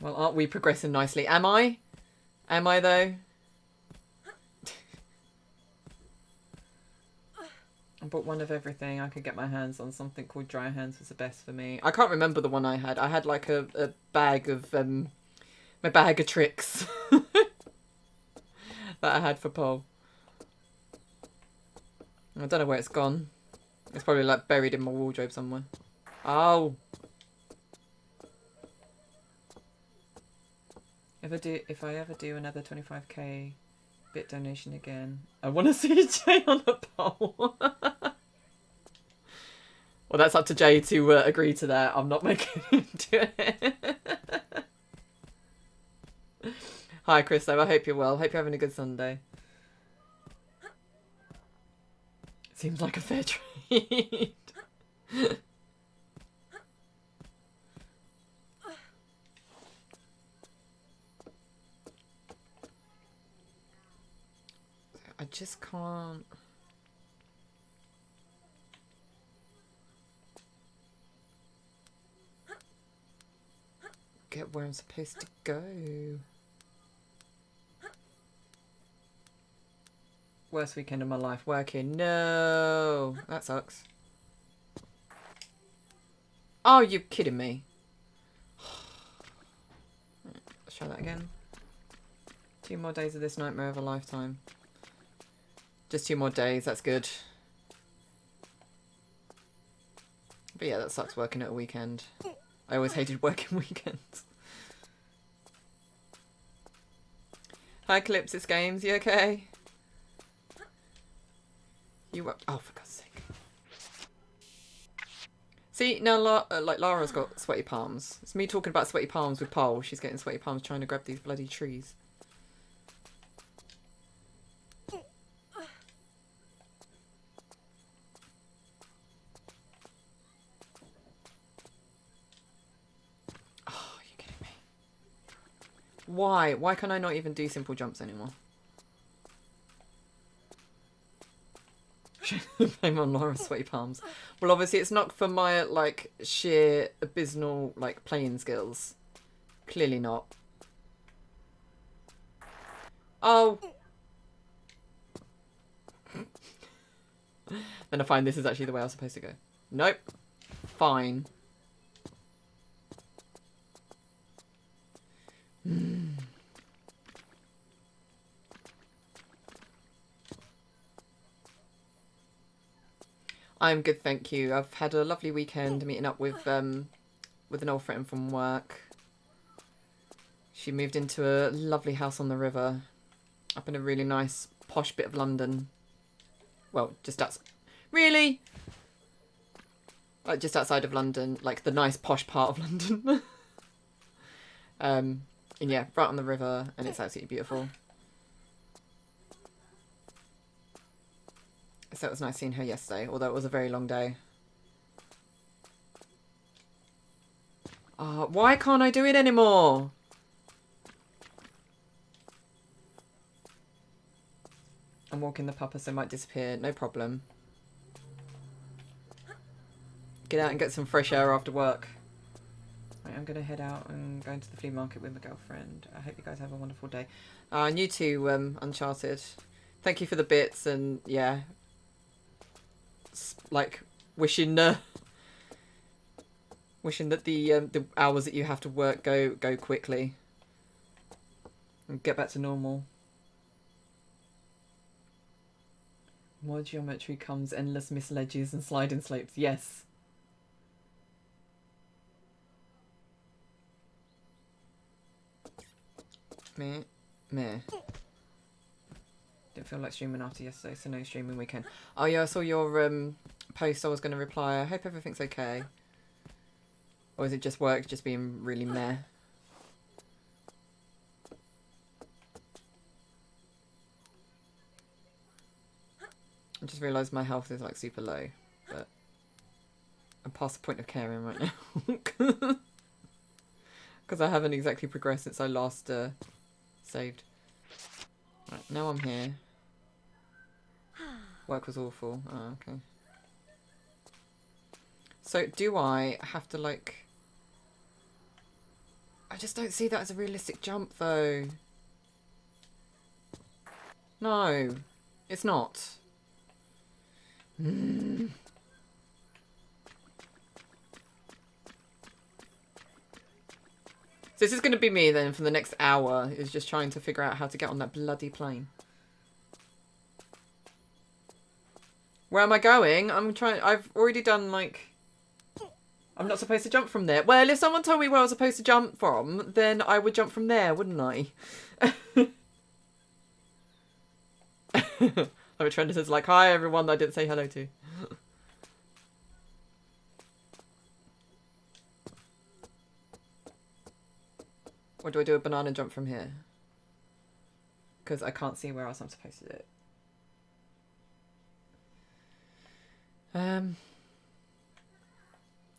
Well, aren't we progressing nicely? Am I? Am I, though? I bought one of everything. I could get my hands on something called Dry Hands was the best for me. I can't remember the one I had. I had like a bag of, my bag of tricks that I had for pole. I don't know where it's gone. It's probably like buried in my wardrobe somewhere. Oh. If I ever do another 25k bit donation again, I want to see Jay on a pole. Well, that's up to Jay to agree to that. I'm not making him do it. Hi, Chris. I hope you're well. Hope you're having a good Sunday. Seems like a fair trade. I just can't. Get where I'm supposed to go. Worst weekend of my life working. No, that sucks. Oh, you kidding me? Let's try that again. 2 more days of this nightmare of a lifetime. Just 2 more days, that's good. But yeah, that sucks working at a weekend. I always hated working weekends. Hi, Calypsis Games, you okay? You up? Oh, for God's sake. See, now like Lara's got sweaty palms. It's me talking about sweaty palms with Pole. She's getting sweaty palms trying to grab these bloody trees. Why? Why can I not even do simple jumps anymore? Blame on Laura's sweaty palms. Well, obviously it's not for my, like, sheer abysmal, like, playing skills. Clearly not. Oh! Then I find this is actually the way I was supposed to go. Nope. Fine. I'm good, thank you. I've had a lovely weekend meeting up with an old friend from work. She moved into a lovely house on the river, up in a really nice posh bit of London. Well, just outside. Really? Like just outside of London, like the nice posh part of London. And yeah, right on the river, and it's absolutely beautiful. So it was nice seeing her yesterday, although it was a very long day. Oh, why can't I do it anymore? I'm walking the pupper, so it might disappear. No problem. Get out and get some fresh air after work. Right, I'm going to head out and go into the flea market with my girlfriend. I hope you guys have a wonderful day. And you too, Uncharted. Thank you for the bits, and yeah. Like, wishing Wishing that the hours that you have to work go quickly. And get back to normal. More geometry comes endless misledges and sliding slopes. Yes. Meh. Didn't feel like streaming after yesterday, so no streaming weekend. Oh yeah, I saw your post. I was going to reply. I hope everything's okay. Or is it just work just being really meh? I just realised my health is like super low, but I'm past the point of caring right now. Because I haven't exactly progressed since I last saved. Right, now I'm here. Work was awful. Oh, okay. So do I have to like... I just don't see that as a realistic jump though. No, it's not. Mm. So this is going to be me then for the next hour, is just trying to figure out how to get on that bloody plane. Where am I going? I've already done like... I'm not supposed to jump from there. Well, if someone told me where I was supposed to jump from, then I would jump from there, wouldn't I? Like Trent says, like, hi everyone that I didn't say hello to. Or do I do a banana jump from here? Because I can't see where else I'm supposed to do it.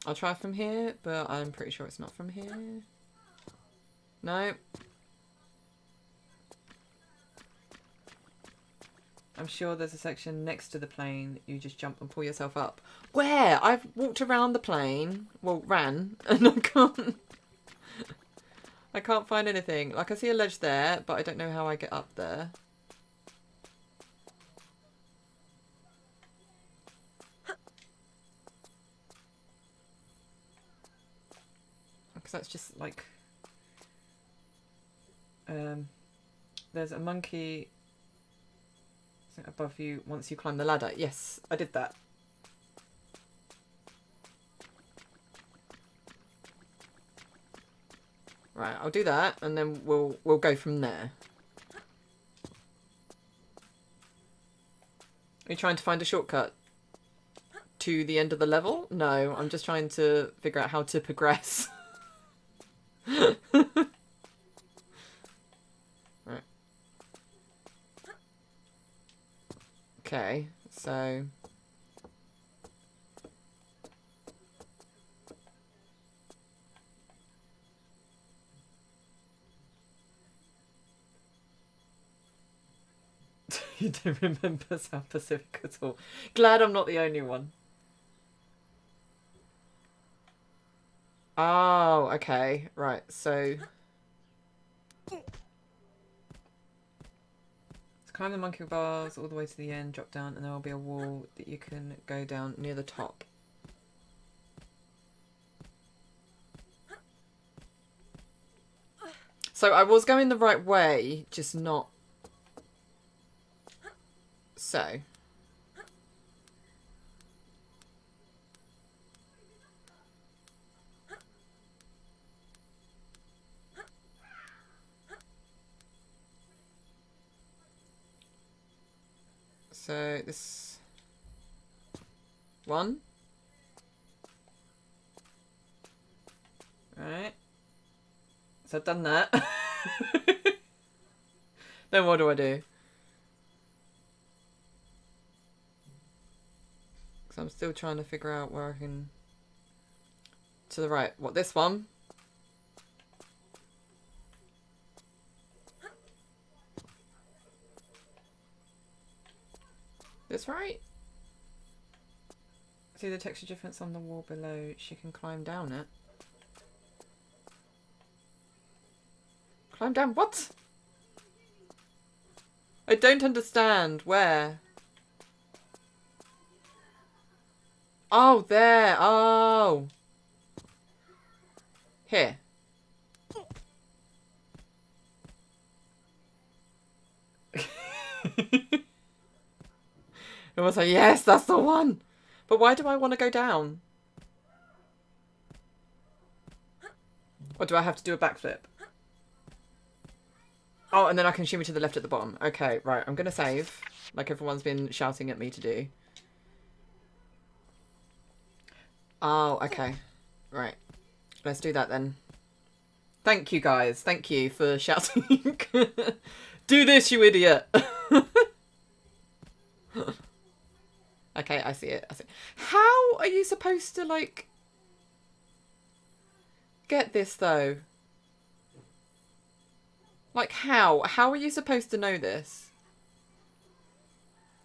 I'll try from here, but I'm pretty sure it's not from here. No. I'm sure there's a section next to the plane. You just jump and pull yourself up. Where? I've walked around the plane. Well, ran. And I can't find anything. Like, I see a ledge there, but I don't know how I get up there. Because that's just, like... there's a monkey above you once you climb the ladder. Yes, I did that. Right, I'll do that, and then we'll go from there. Are you trying to find a shortcut to the end of the level? No, I'm just trying to figure out how to progress. Right. Okay, so... You don't remember South Pacific at all. Glad I'm not the only one. Oh, okay. Right, so... Let's climb the monkey bars all the way to the end, drop down, and there will be a wall that you can go down near the top. So I was going the right way, just not... So... So this one. Right. So I've done that. Then what do I do? Because I'm still trying to figure out where I can... To the right. What, this one? This right? See the texture difference on the wall below. She can climb down it. Climb down what? I don't understand. Where? Oh, there. Oh. Here. It was like, yes, that's the one. But why do I want to go down? Or do I have to do a backflip? Oh, and then I can shimmy to the left at the bottom. Okay, right. I'm going to save. Like everyone's been shouting at me to do. Oh, okay. Right. Let's do that then. Thank you, guys. Thank you for shouting. Do this, you idiot. Okay, I see it. I see it. How are you supposed to, like, get this, though? Like, how? How are you supposed to know this?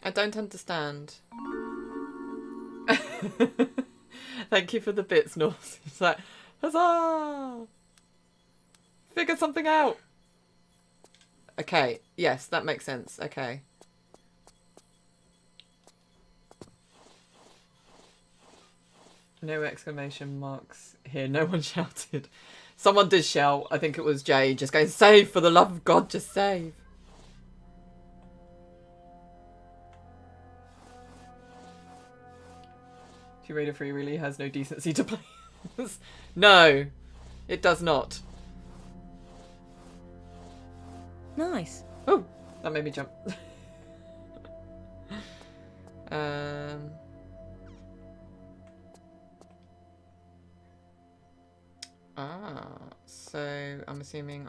I don't understand. Thank you for the bits, Norse. It's like, huzzah! Figure something out! Okay, yes, that makes sense. Okay. No exclamation marks here. No one shouted. Someone did shout. I think it was Jay just going, save, for the love of God, just save. Raider 3 really has no decency to play. No, it does not. Nice. Oh, that made me jump. So I'm assuming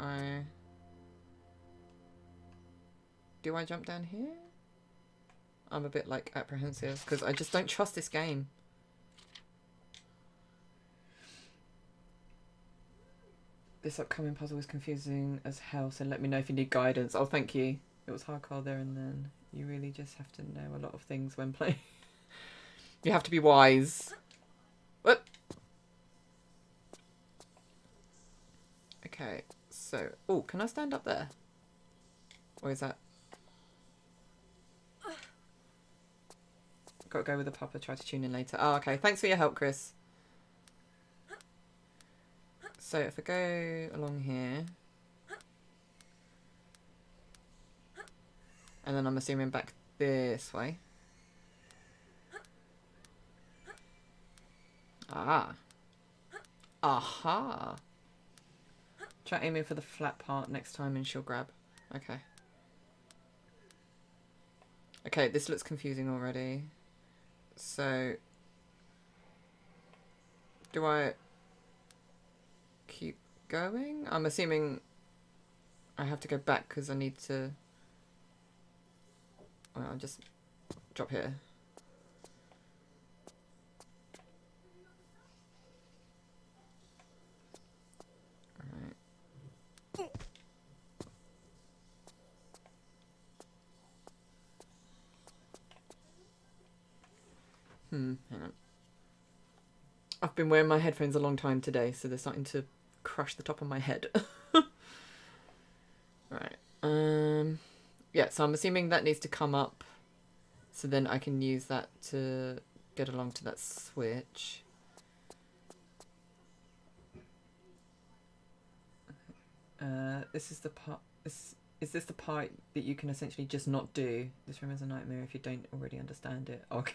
do I jump down here? I'm a bit like apprehensive because I just don't trust this game. This upcoming puzzle is confusing as hell, so let me know if you need guidance. Oh, thank you. It was hardcore there and then. You really just have to know a lot of things when playing. You have to be wise. What? Okay, so... Oh, can I stand up there? Or is that... Gotta go with the papa, try to tune in later. Oh, okay. Thanks for your help, Chris. So if I go along here... And then I'm assuming back this way. Ah. Aha. Try aiming for the flat part next time and she'll grab. Okay. Okay, this looks confusing already. So... Do I... keep going? I'm assuming I have to go back because I need to... Well, I'll just drop here. Alright. Hang on. I've been wearing my headphones a long time today, so they're starting to crush the top of my head. Right. Yeah, so I'm assuming that needs to come up, so then I can use that to get along to that switch. This is the part. Is this the part that you can essentially just not do? This room is a nightmare if you don't already understand it. Okay.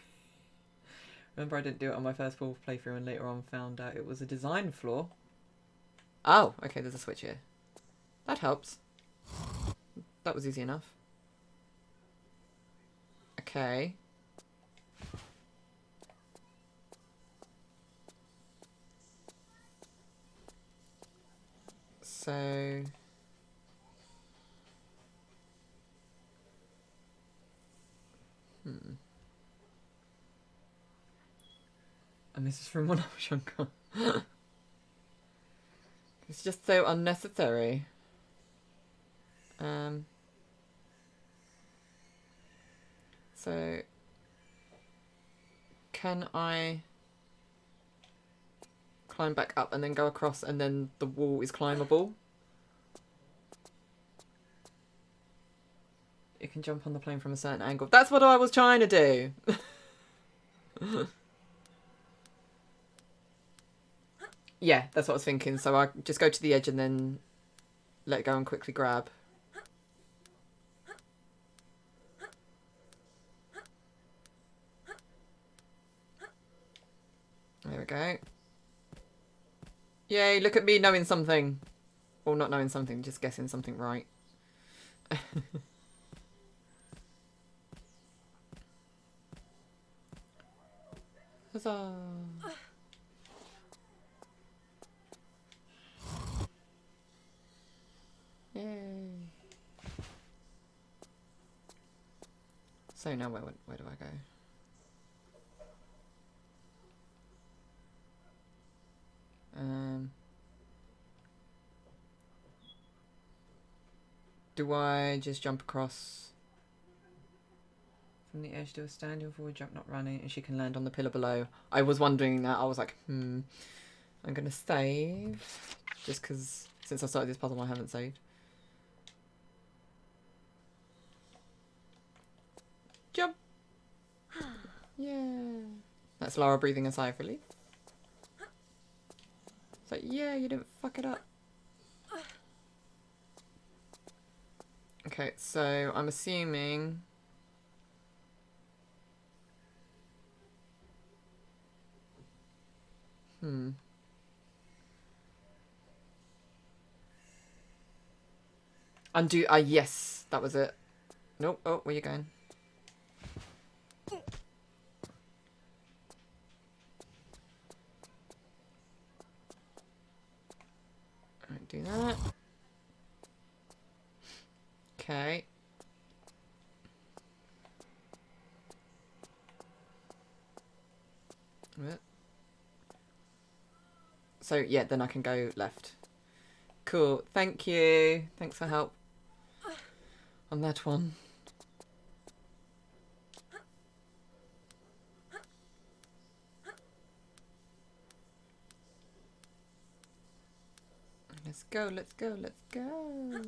Remember, I didn't do it on my first full playthrough, and later on found out it was a design flaw. Oh, okay. There's a switch here. That helps. That was easy enough. Okay. So... I miss this from when I was younger. It's just so unnecessary. So... Can I climb back up and then go across and then the wall is climbable? You can jump on the plane from a certain angle. That's what I was trying to do! Yeah, that's what I was thinking. So I just go to the edge and then let go and quickly grab. There we go. Yay, look at me knowing something. Or not knowing something, just guessing something right. Huzzah. Yay. So now where do I go? Do I just jump across from the edge to a standing forward jump, not running, and she can land on the pillar below? I was wondering that. I was like, I'm gonna save just because since I started this puzzle I haven't saved. Jump! Yeah. That's Lara breathing a sigh of relief. It's like, yeah, you didn't fuck it up. Okay, so I'm assuming... Undo... yes, that was it. Nope. Oh, where you going? Alright, do that. Okay. So, yeah, then I can go left. Cool. Thank you. Thanks for help on that one. Let's go, let's go, let's go.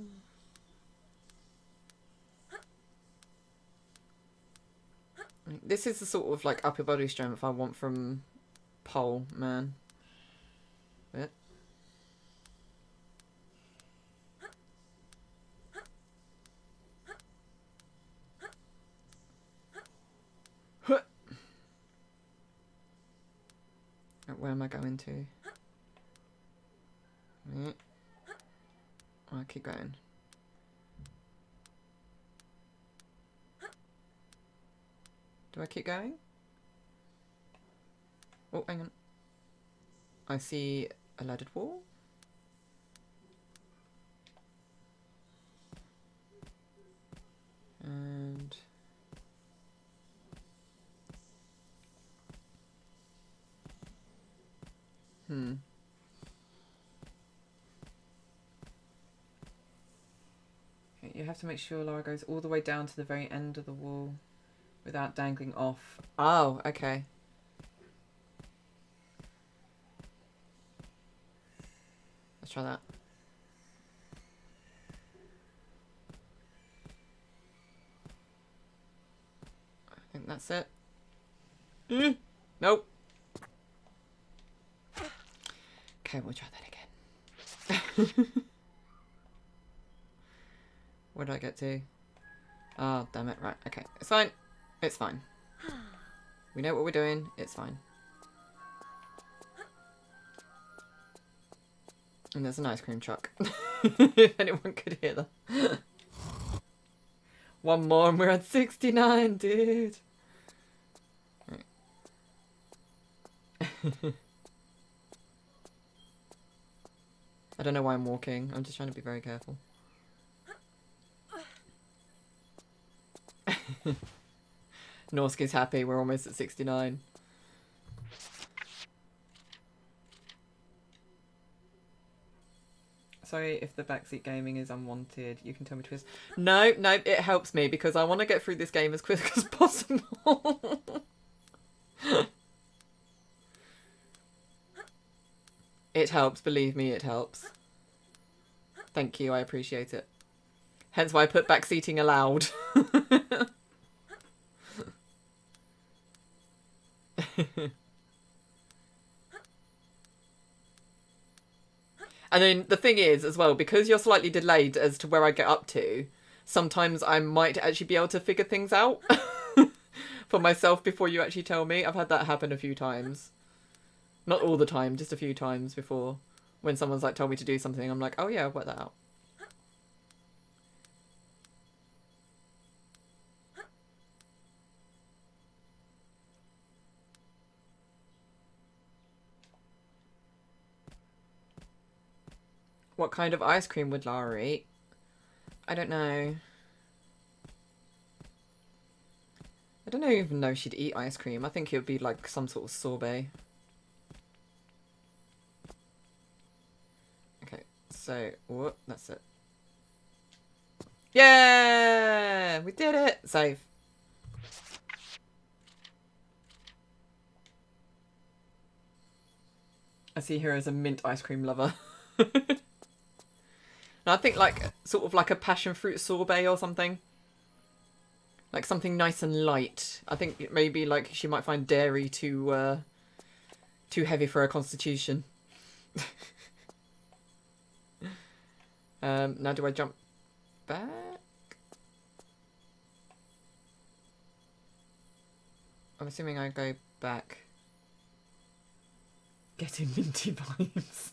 This is the sort of like upper body strength I want from pole man. Bit. Where am I going to? I'll keep going. Do I keep going? Oh, hang on. I see a laddered wall. And... Okay, you have to make sure Lara goes all the way down to the very end of the wall without dangling off. Oh, okay. Let's try that. I think that's it. Nope. Okay, we'll try that again. Where did I get to? Oh, damn it. Right, okay. It's fine. It's fine. We know what we're doing. It's fine. And there's an ice cream truck. If anyone could hear that. One more and we're at 69, dude. Right. I don't know why I'm walking. I'm just trying to be very careful. Norski's happy. We're almost at 69. Sorry if the backseat gaming is unwanted. You can tell me to... No, it helps me because I want to get through this game as quick as possible. It helps, believe me, it helps. Thank you, I appreciate it. Hence why I put backseating allowed. And then the thing is, as well, because you're slightly delayed as to where I get up to, sometimes I might actually be able to figure things out for myself before you actually tell me. I've had that happen a few times. Not all the time, just a few times before. When someone's like told me to do something, I'm like, oh yeah, I've worked that out. What kind of ice cream would Lara eat? I don't know. I don't even know if she'd eat ice cream. I think it would be like some sort of sorbet. Okay, so, whoop, that's it. Yeah! We did it! Save. I see her as a mint ice cream lover. And I think like, sort of like a passion fruit sorbet or something. Like something nice and light. I think maybe like she might find dairy too heavy for her constitution. Now do I jump back? I'm assuming I go back. Getting minty vibes.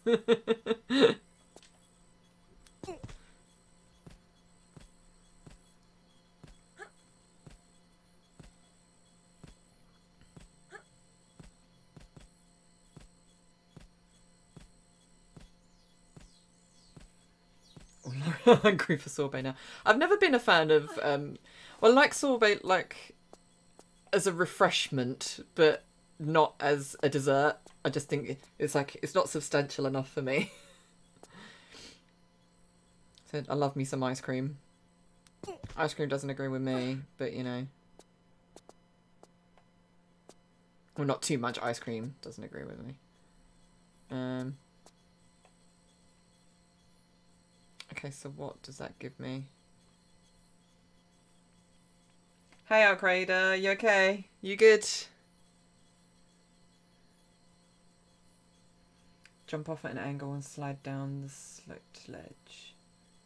Hungry for sorbet now. I've never been a fan of well, like sorbet like as a refreshment, but not as a dessert. I just think it's like it's not substantial enough for me. So I love me some ice cream. Ice cream doesn't agree with me, but you know. Well, not too much ice cream doesn't agree with me. Okay, so what does that give me? Hey, Alcrader, you okay? You good? Jump off at an angle and slide down the sloped ledge.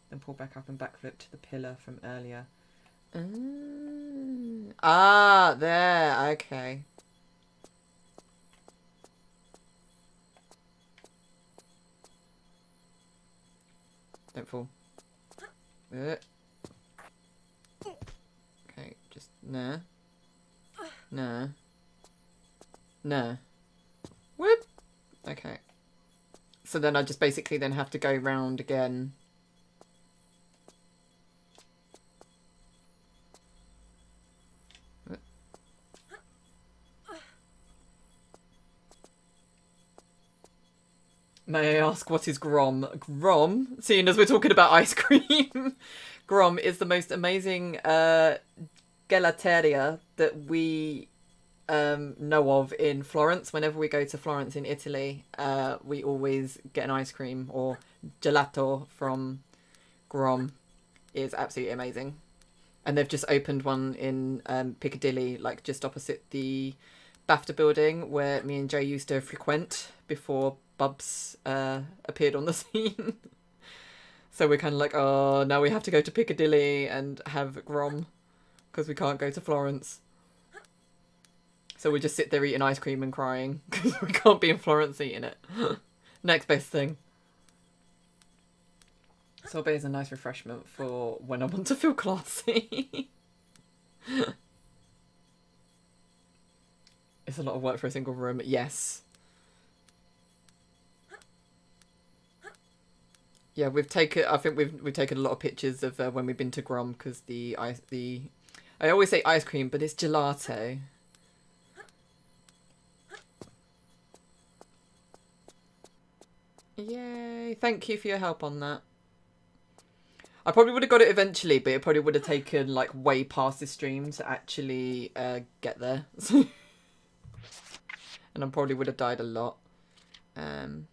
Then pull back up and backflip to the pillar from earlier. Ah, there, okay. Don't fall. Okay, just nah. Nah. Nah. Whoop! Okay. So then I just basically then have to go round again. May I ask, what is Grom? Grom, seeing as we're talking about ice cream, Grom is the most amazing gelateria that we know of in Florence. Whenever we go to Florence in Italy, we always get an ice cream or gelato from Grom. It's absolutely amazing. And they've just opened one in Piccadilly, like just opposite the BAFTA building where me and Jay used to frequent before Bubs appeared on the scene. So we're kind of like, oh, now we have to go to Piccadilly and have Grom because we can't go to Florence. So we just sit there eating ice cream and crying because we can't be in Florence eating it. Next best thing. Sorbet is a nice refreshment for when I want to feel classy. It's a lot of work for a single room. Yes. Yeah, we've taken. I think we've taken a lot of pictures of when we've been to Grom because I always say ice cream, but it's gelato. Yay! Thank you for your help on that. I probably would have got it eventually, but it probably would have taken like way past the stream to actually get there. And I probably would have died a lot. Save.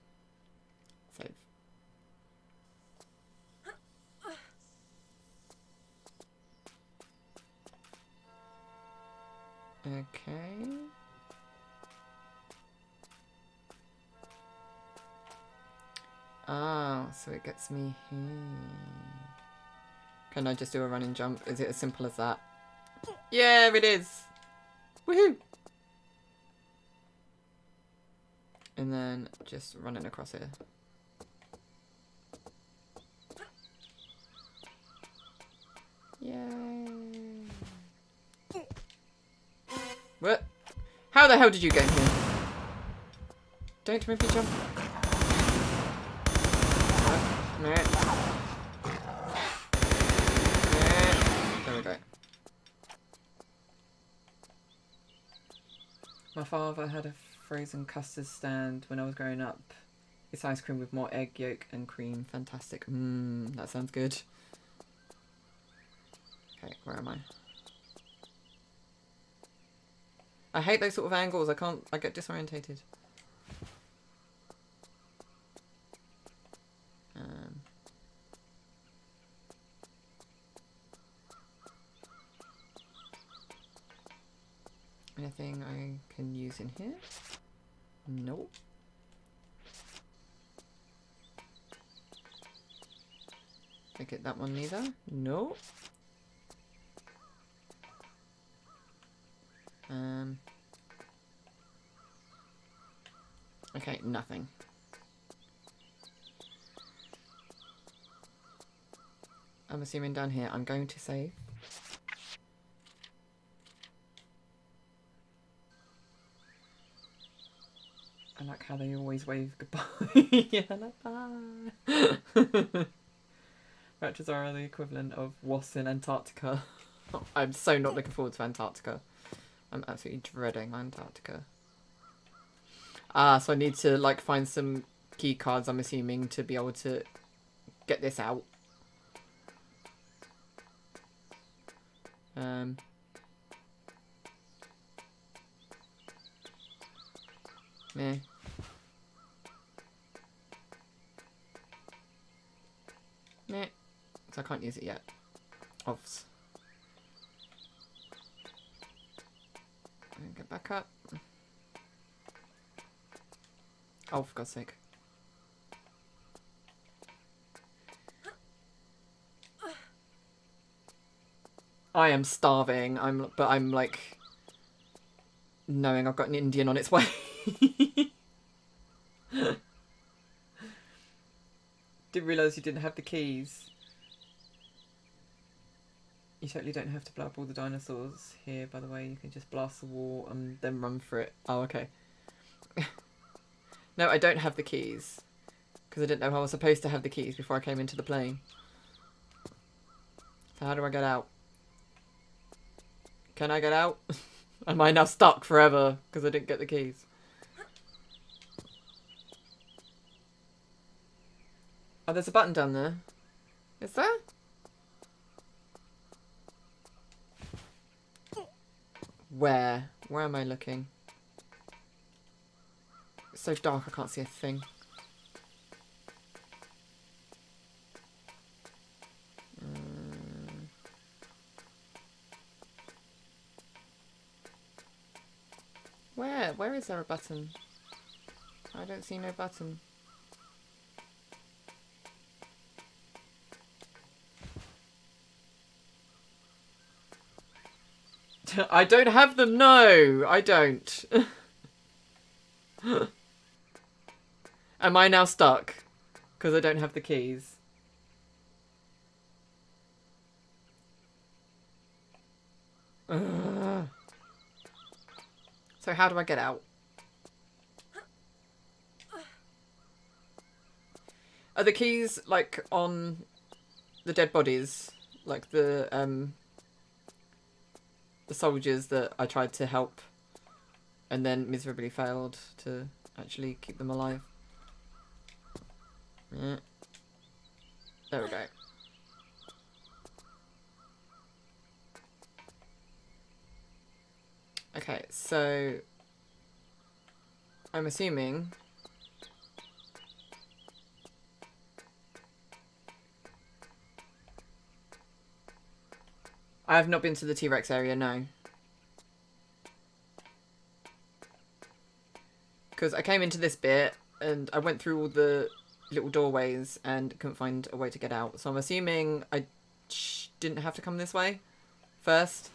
Okay. Ah. so it gets me here. Can I just do a running jump? Is it as simple as that? Yeah, it is! Woohoo! And then just running across here. Yay! What? How the hell did you get in here? Don't move your jump. No. There we go. My father had a frozen custard stand when I was growing up. It's ice cream with more egg yolk and cream. Fantastic. Mmm, that sounds good. Okay, where am I? I hate those sort of angles. I get disorientated. Anything I can use in here? Nope. Take it that one neither. Nope. Okay, nothing. I'm assuming down here I'm going to save. I like how they always wave goodbye. Yeah, bye. Raptors are the equivalent of wasps in Antarctica. I'm so not looking forward to Antarctica. I'm absolutely dreading Antarctica. Ah, so I need to like find some key cards, I'm assuming, to be able to get this out. Meh. Meh. So I can't use it yet. Offs. And get back up. Oh, for God's sake. I am starving. But I'm like knowing I've got an Indian on its way. Didn't realise you didn't have the keys. You totally don't have to blow up all the dinosaurs here, by the way. You can just blast the wall and then run for it. Oh, okay. No, I don't have the keys. Because I didn't know how I was supposed to have the keys before I came into the plane. So how do I get out? Can I get out? Am I now stuck forever because I didn't get the keys? Oh, there's a button down there. Is there? Where? Where am I looking? It's so dark I can't see a thing. Where? Where is there a button? I don't see no button. I don't have them, no! I don't. Am I now stuck? Because I don't have the keys. Ugh. So how do I get out? Are the keys, like, on the dead bodies? Like the soldiers that I tried to help and then miserably failed to actually keep them alive. Yeah. There we go. Okay, so I'm assuming I have not been to the T-Rex area, no. Because I came into this bit and I went through all the little doorways and couldn't find a way to get out. So I'm assuming I didn't have to come this way first.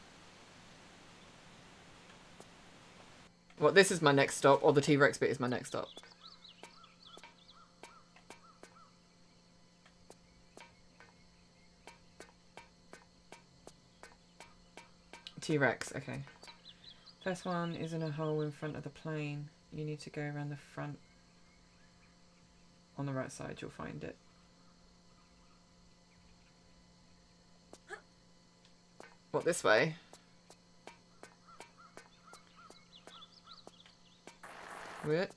Well, this is my next stop, or the T-Rex bit is my next stop. T-Rex, okay. First one is in a hole in front of the plane. You need to go around the front. On the right side, you'll find it. What, this way? Weird.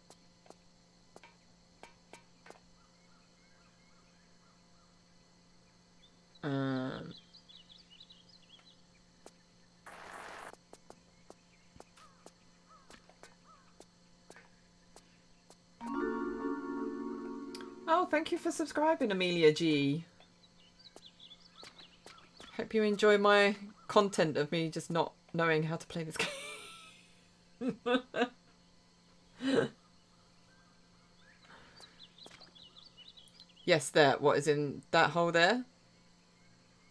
Oh, thank you for subscribing, Amelia G. Hope you enjoy my content of me just not knowing how to play this game. Yes, there. What is in that hole there?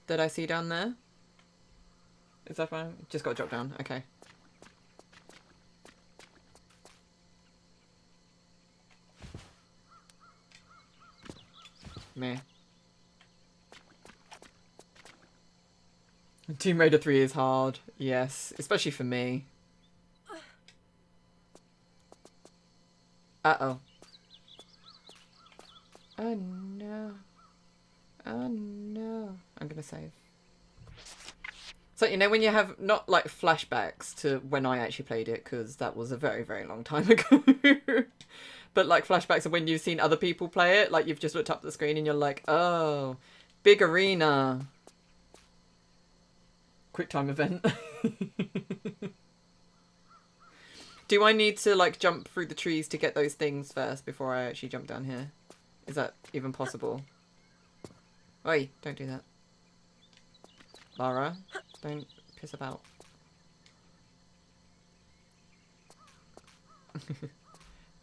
That I see down there? Is that fine? Just got to drop down. Okay. Meh. Tomb Raider 3 is hard. Yes. Especially for me. Uh-oh. Oh no. Oh no. I'm gonna save. So, you know, when you have not like flashbacks to when I actually played it, because that was a very, very long time ago. But like flashbacks of when you've seen other people play it, like you've just looked up the screen and you're like, oh, big arena. Quick time event. Do I need to like jump through the trees to get those things first before I actually jump down here? Is that even possible? Oi, don't do that. Lara, don't piss about.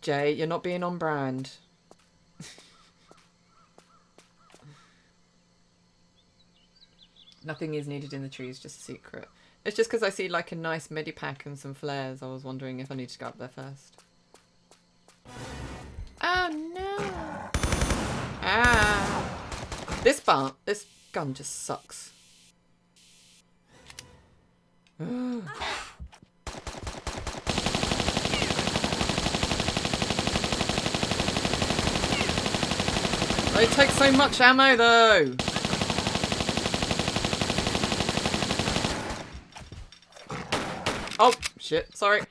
Jay, you're not being on brand. Nothing is needed in the trees, just a secret. It's just because I see like a nice medipack and some flares. I was wondering if I need to go up there first. Oh no! Ah! This gun just sucks. They take so much ammo though! Oh, shit, sorry.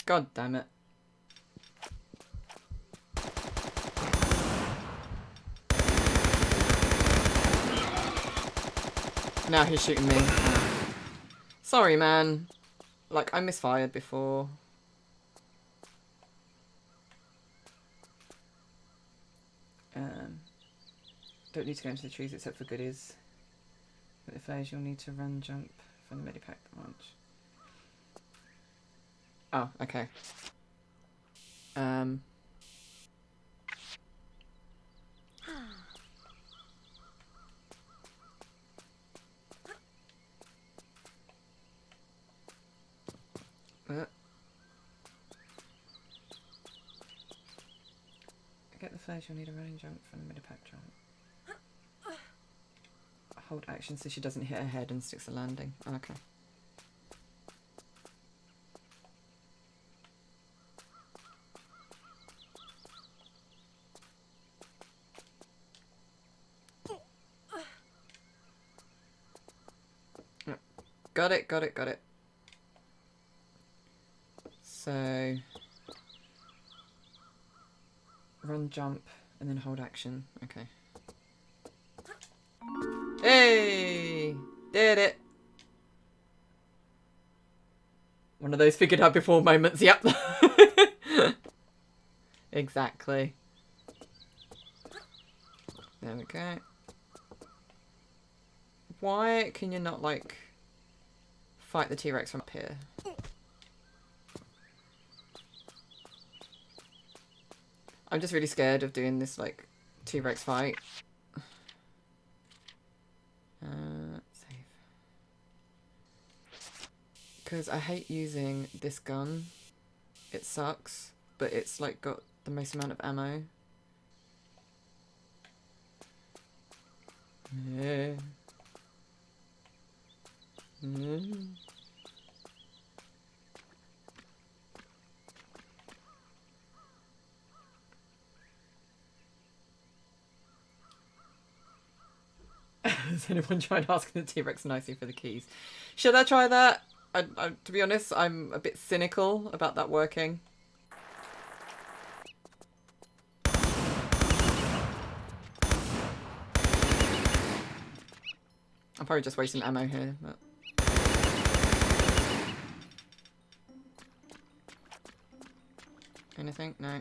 God damn it. Now he's shooting me. Sorry, man. Like, I misfired before. Don't need to go into the trees except for goodies. But if there's, you'll need to run jump from the medipack launch. Oh, okay. Get the flash, you'll need a running jump from the medipack jump. Hold action so she doesn't hit her head and sticks the landing. Okay. Got it, got it, got it. So... run, jump, and then hold action. Okay. Hey! Did it! One of those figured out before moments, yep. Exactly. There we go. Why can you not, like, fight the T-Rex from up here? I'm just really scared of doing this, like, T-Rex fight. Save. Because I hate using this gun. It sucks, but it's, like, got the most amount of ammo. Yeah. Mm. Has anyone tried asking the T-Rex nicely for the keys? Should I try that? To be honest, I'm a bit cynical about that working. I'm probably just wasting ammo here, but... Anything? No.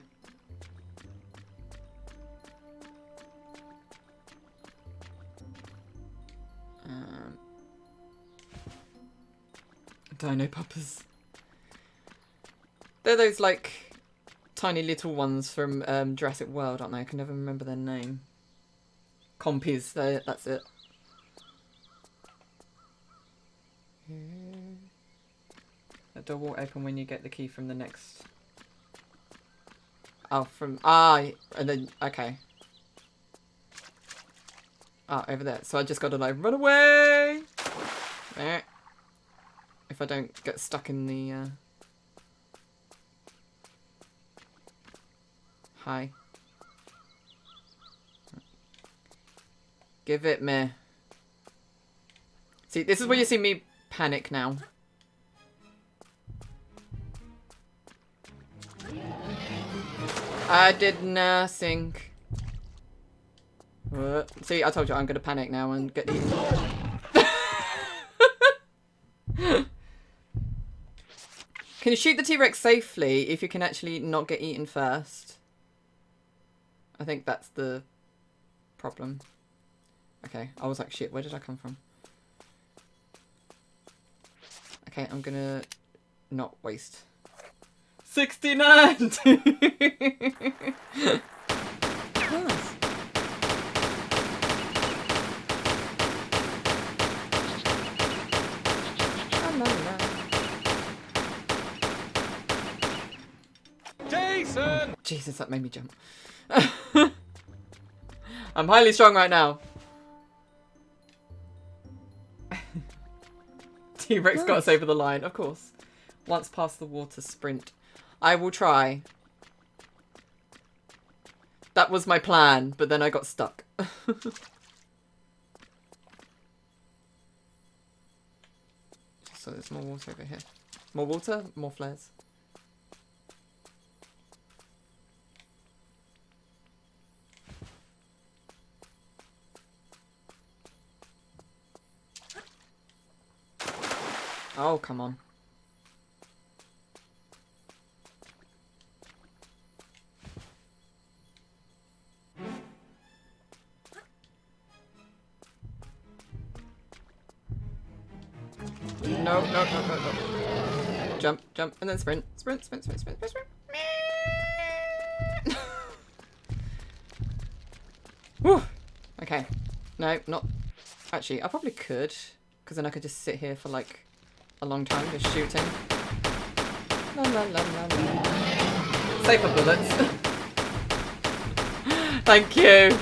Dino Puppers. They're those, like, tiny little ones from Jurassic World, aren't they? I can never remember their name. Compies, that's it. That door will open when you get the key from the next... Oh, from... Ah, and then... Okay. Ah, over there. So I just gotta, like, run away! There. If I don't get stuck in the... Hi. Give it me. See, this is where you see me panic now. I did nothing. See, I told you I'm gonna panic now and get eaten. Can you shoot the T-Rex safely if you can actually not get eaten first? I think that's the problem. Okay, I was like, shit, where did I come from? Okay, I'm gonna not waste. 69! Nice. Jason! Jesus, that made me jump. I'm highly strong right now. T-Rex got us over the line, of course. Once past the water, sprint. I will try. That was my plan, but then I got stuck. So there's more water over here. More water, more flares. Oh, come on. No, no, no, no, no. Jump, jump, and then sprint. Sprint, sprint, sprint, sprint, sprint, sprint. Whew. Okay. No, not... Actually, I probably could. Because then I could just sit here for, like, a long time just shooting. La la la la la. Save my bullets. Thank you.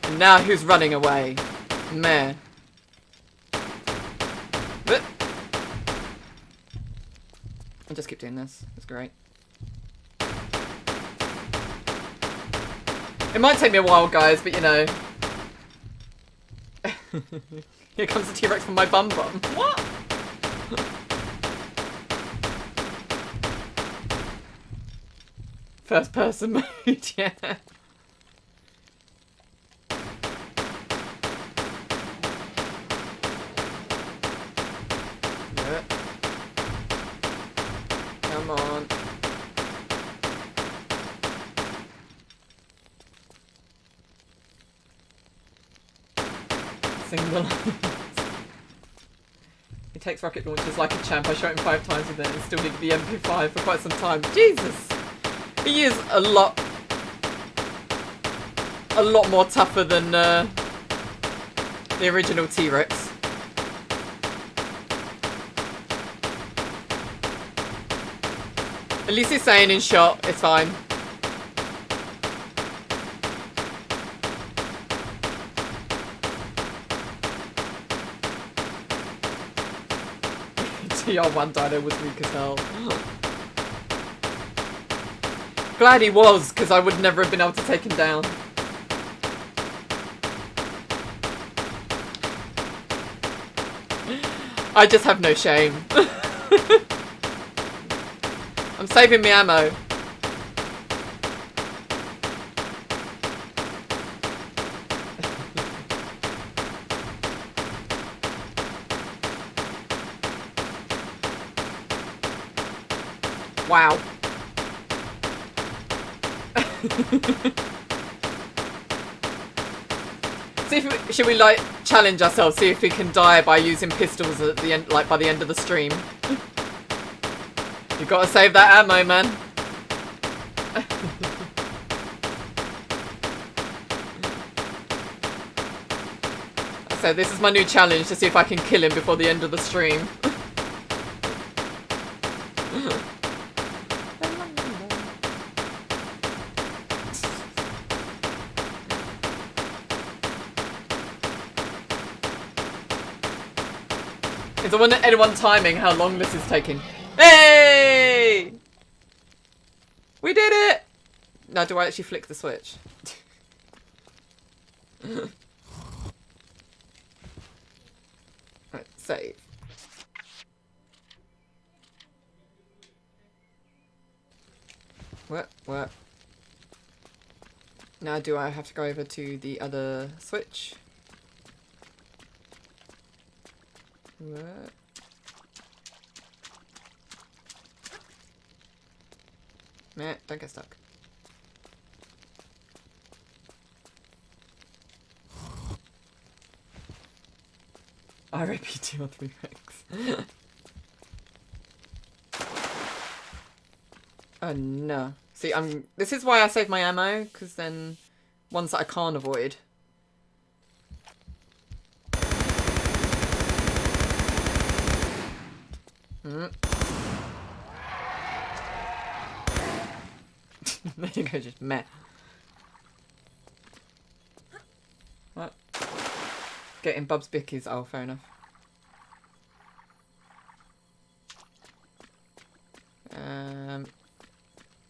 And now who's running away? Meh. But I'll just keep doing this. It's great. It might take me a while, guys, but you know. Here comes the T-Rex from my bum bum. What? First person mode, yeah. Come on. Sing the lines. He takes rocket launchers like a champ. I shot him 5 times with it and still needed the MP5 for quite some time. Jesus! He is a lot more tougher than the original T-Rex. At least he's staying in shot. It's fine. TR1 Dino was weak as hell. Glad he was, because I would never have been able to take him down. I just have no shame. I'm saving my ammo. Wow. See if we, should we like challenge ourselves, see if we can die by using pistols at the end, like by the end of the stream. You gotta save that ammo, man. So this is my new challenge, to see if I can kill him before the end of the stream. Is anyone timing how long this is taking? Hey! We did it! Now, do I actually flick the switch? Right, save. What? Now, do I have to go over to the other switch? What? Meh, don't get stuck. RIP 2 or 3 Rex. Oh no. See, this is why I save my ammo, because then ones that I can't avoid. There you go, just meh. What? Getting Bub's Bickies. Oh, fair enough.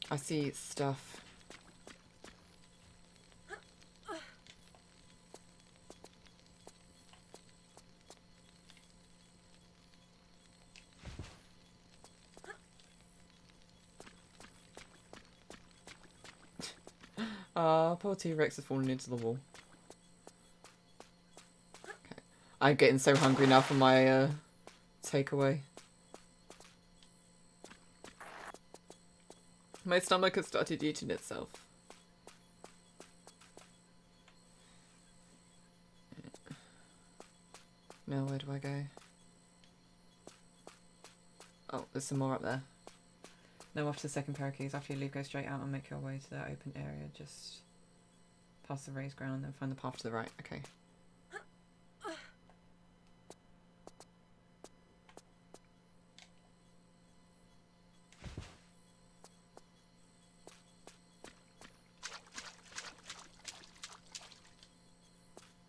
I see stuff. Poor T-Rex has fallen into the wall. Okay. I'm getting so hungry now for my takeaway. My stomach has started eating itself. Now where do I go? Oh, there's some more up there. Now off to the second pair of keys. After you leave, go straight out and make your way to that open area. Just past the raised ground and find the path to the right. Okay.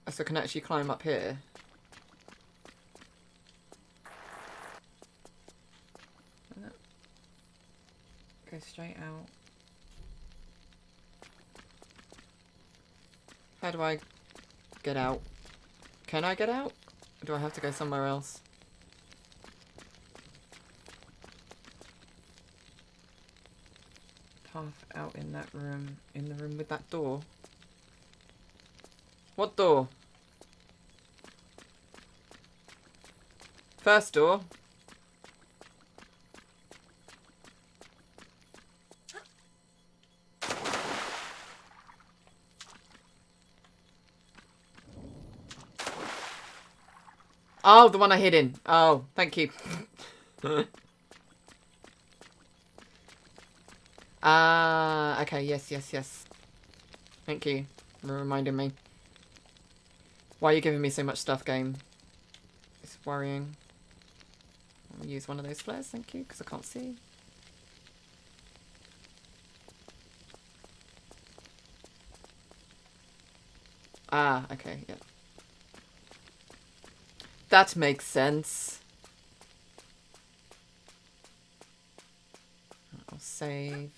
So I can actually climb up here. Go straight out. How do I get out? Can I get out? Or do I have to go somewhere else? Path out in that room. In the room with that door. What door? First door. Oh, the one I hid in. Oh, thank you. Ah, okay, yes, yes, yes. Thank you for reminding me. Why are you giving me so much stuff, game? It's worrying. I'll use one of those flares, thank you, because I can't see. Ah, okay, yeah. That makes sense. I'll save.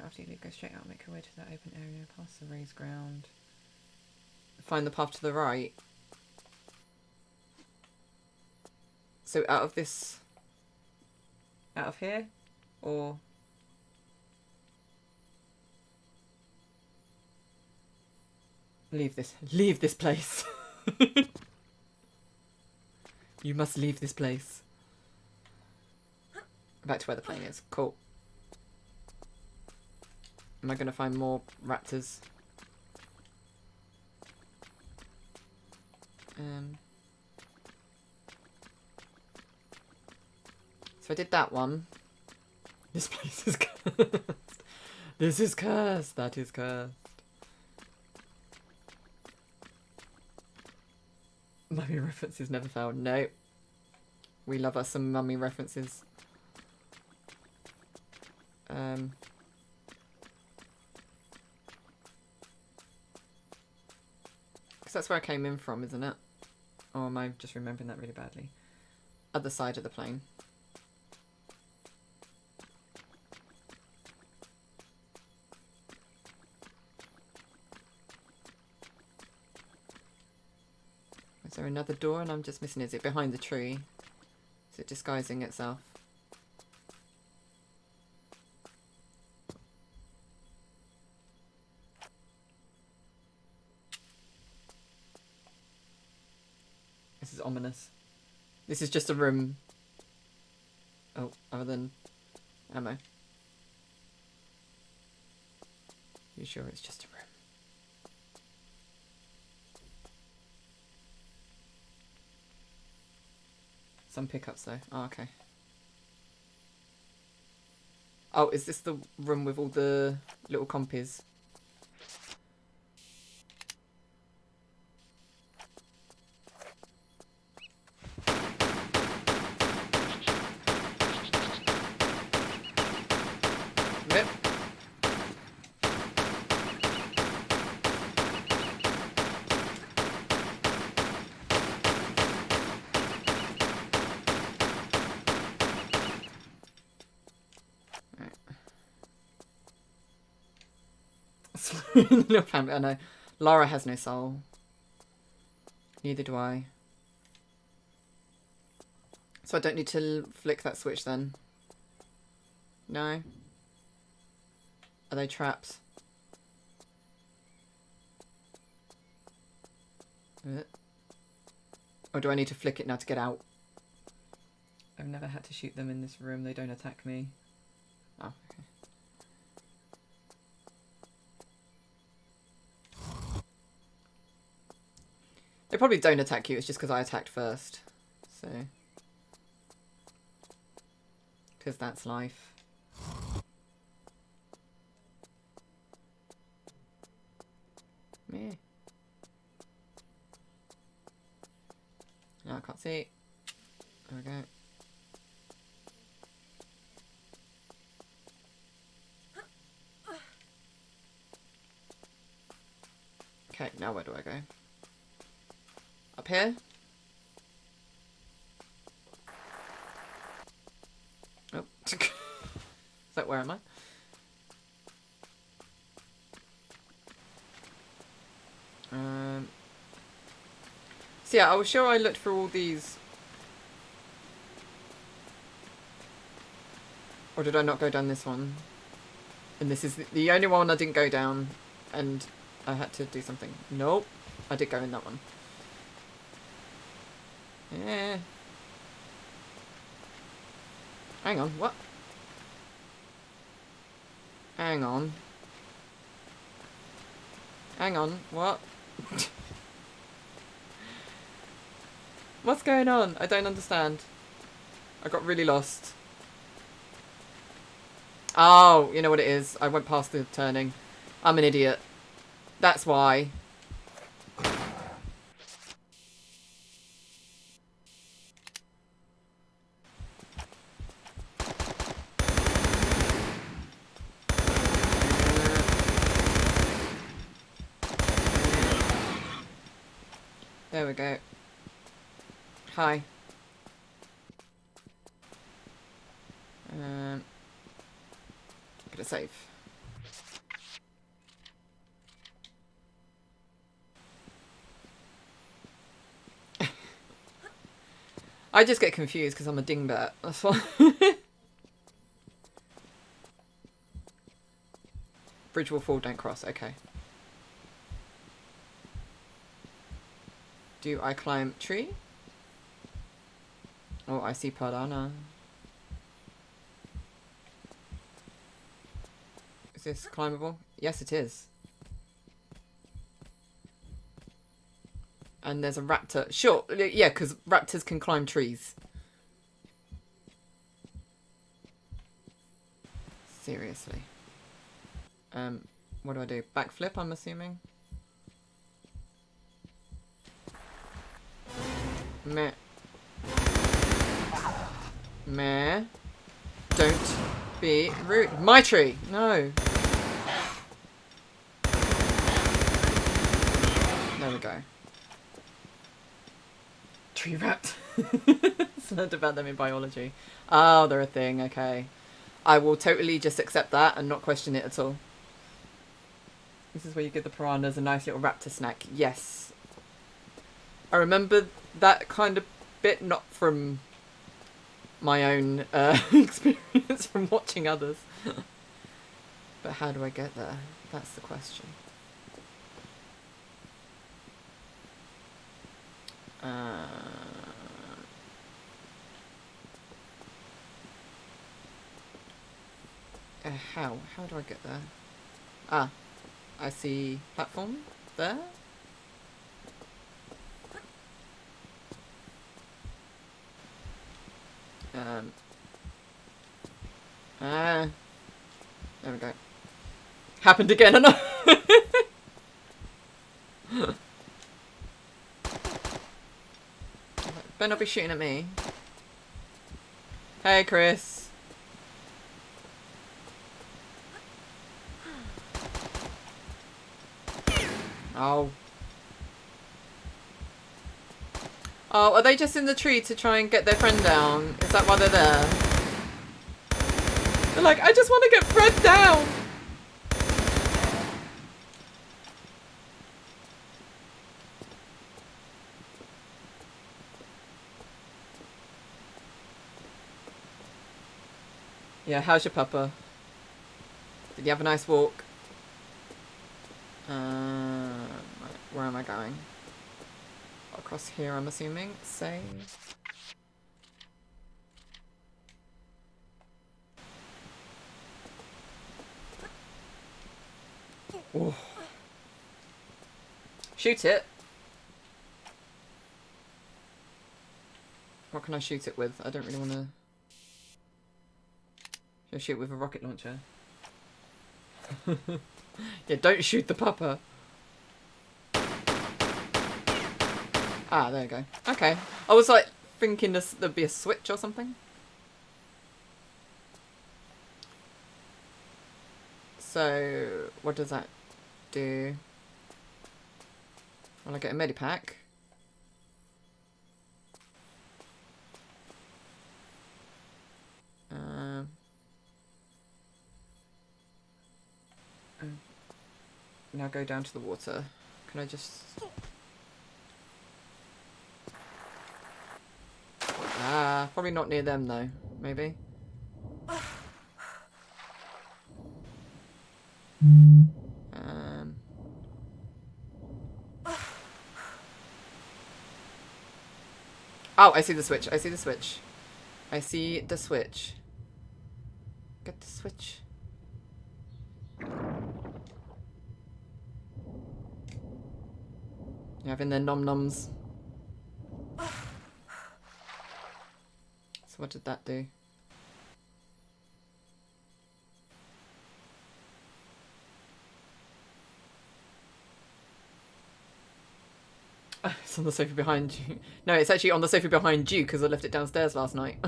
After you go straight out, make your way to that open area, past the raised ground. Find the path to the right. So out of this... Out of here? Or... Leave this place. You must leave this place. Back to where the plane is. Cool. Am I going to find more raptors? So I did that one. This place is cursed. This is cursed. That is cursed. Mummy references never failed. No. We love us some mummy references. Because that's where I came in from, isn't it? Or am I just remembering that really badly? Other side of the plane. Is there another door and I'm just missing? Is it behind the tree? Is it disguising itself? This is ominous. This is just a room. Oh, other than ammo. You sure it's just a room? Some pickups though. Oh, okay. Oh, is this the room with all the little compies? Yep. Little family. I know. Lara has no soul. Neither do I. So I don't need to flick that switch then? No? Are they traps? Or do I need to flick it now to get out? I've never had to shoot them in this room. They don't attack me. Oh, okay. They probably don't attack you. It's just because I attacked first. So. Because that's life. Me. No, I can't see. There we go. Okay, now where do I go? Up here? Oh. Is that where am I? So yeah, I was sure I looked for all these. Or did I not go down this one? And this is the only one I didn't go down. And I had to do something. Nope. I did go in that one. Yeah. Hang on, what? Hang on. Hang on, what? What's going on? I don't understand. I got really lost. Oh, you know what it is. I went past the turning. I'm an idiot. That's why. There we go. Hi. Gonna save. I just get confused because I'm a dingbat. That's why. Bridge will fall, don't cross. Okay. Do I climb tree? Oh, I see Pardana. Is this climbable? Yes, it is. And there's a raptor. Sure, yeah, because raptors can climb trees. Seriously. What do I do? Backflip, I'm assuming? Meh. Meh. Don't be rude. My tree! No. There we go. Tree rat. Learned about them in biology. Oh, they're a thing, okay. I will totally just accept that and not question it at all. This is where you give the piranhas a nice little raptor snack. Yes. I remember that kind of bit, not from my own experience, from watching others. But how do I get there? That's the question. How? How do I get there? Ah, I see platform there. There we go. Happened again, I know. Better not be shooting at me. Hey, Chris. Oh. Oh, are they just in the tree to try and get their friend down? Is that why they're there? They're like, I just want to get Fred down. Yeah, how's your pupper? Did you have a nice walk? Where am I going? Across here, I'm assuming. Save. Ooh. Shoot it. What can I shoot it with? I don't really want to... Should I shoot it with a rocket launcher? Yeah, don't shoot the pupper. Ah, there you go. Okay. I was like thinking there'd be a switch or something. So, what does that do? Well, I get a medipack. Now go down to the water. Can I just... Ah, probably not near them though. Maybe. Oh, I see the switch. I see the switch. I see the switch. Get the switch. You're having their nom-noms. So what did that do? It's on the sofa behind you. No, it's actually on the sofa behind you because I left it downstairs last night.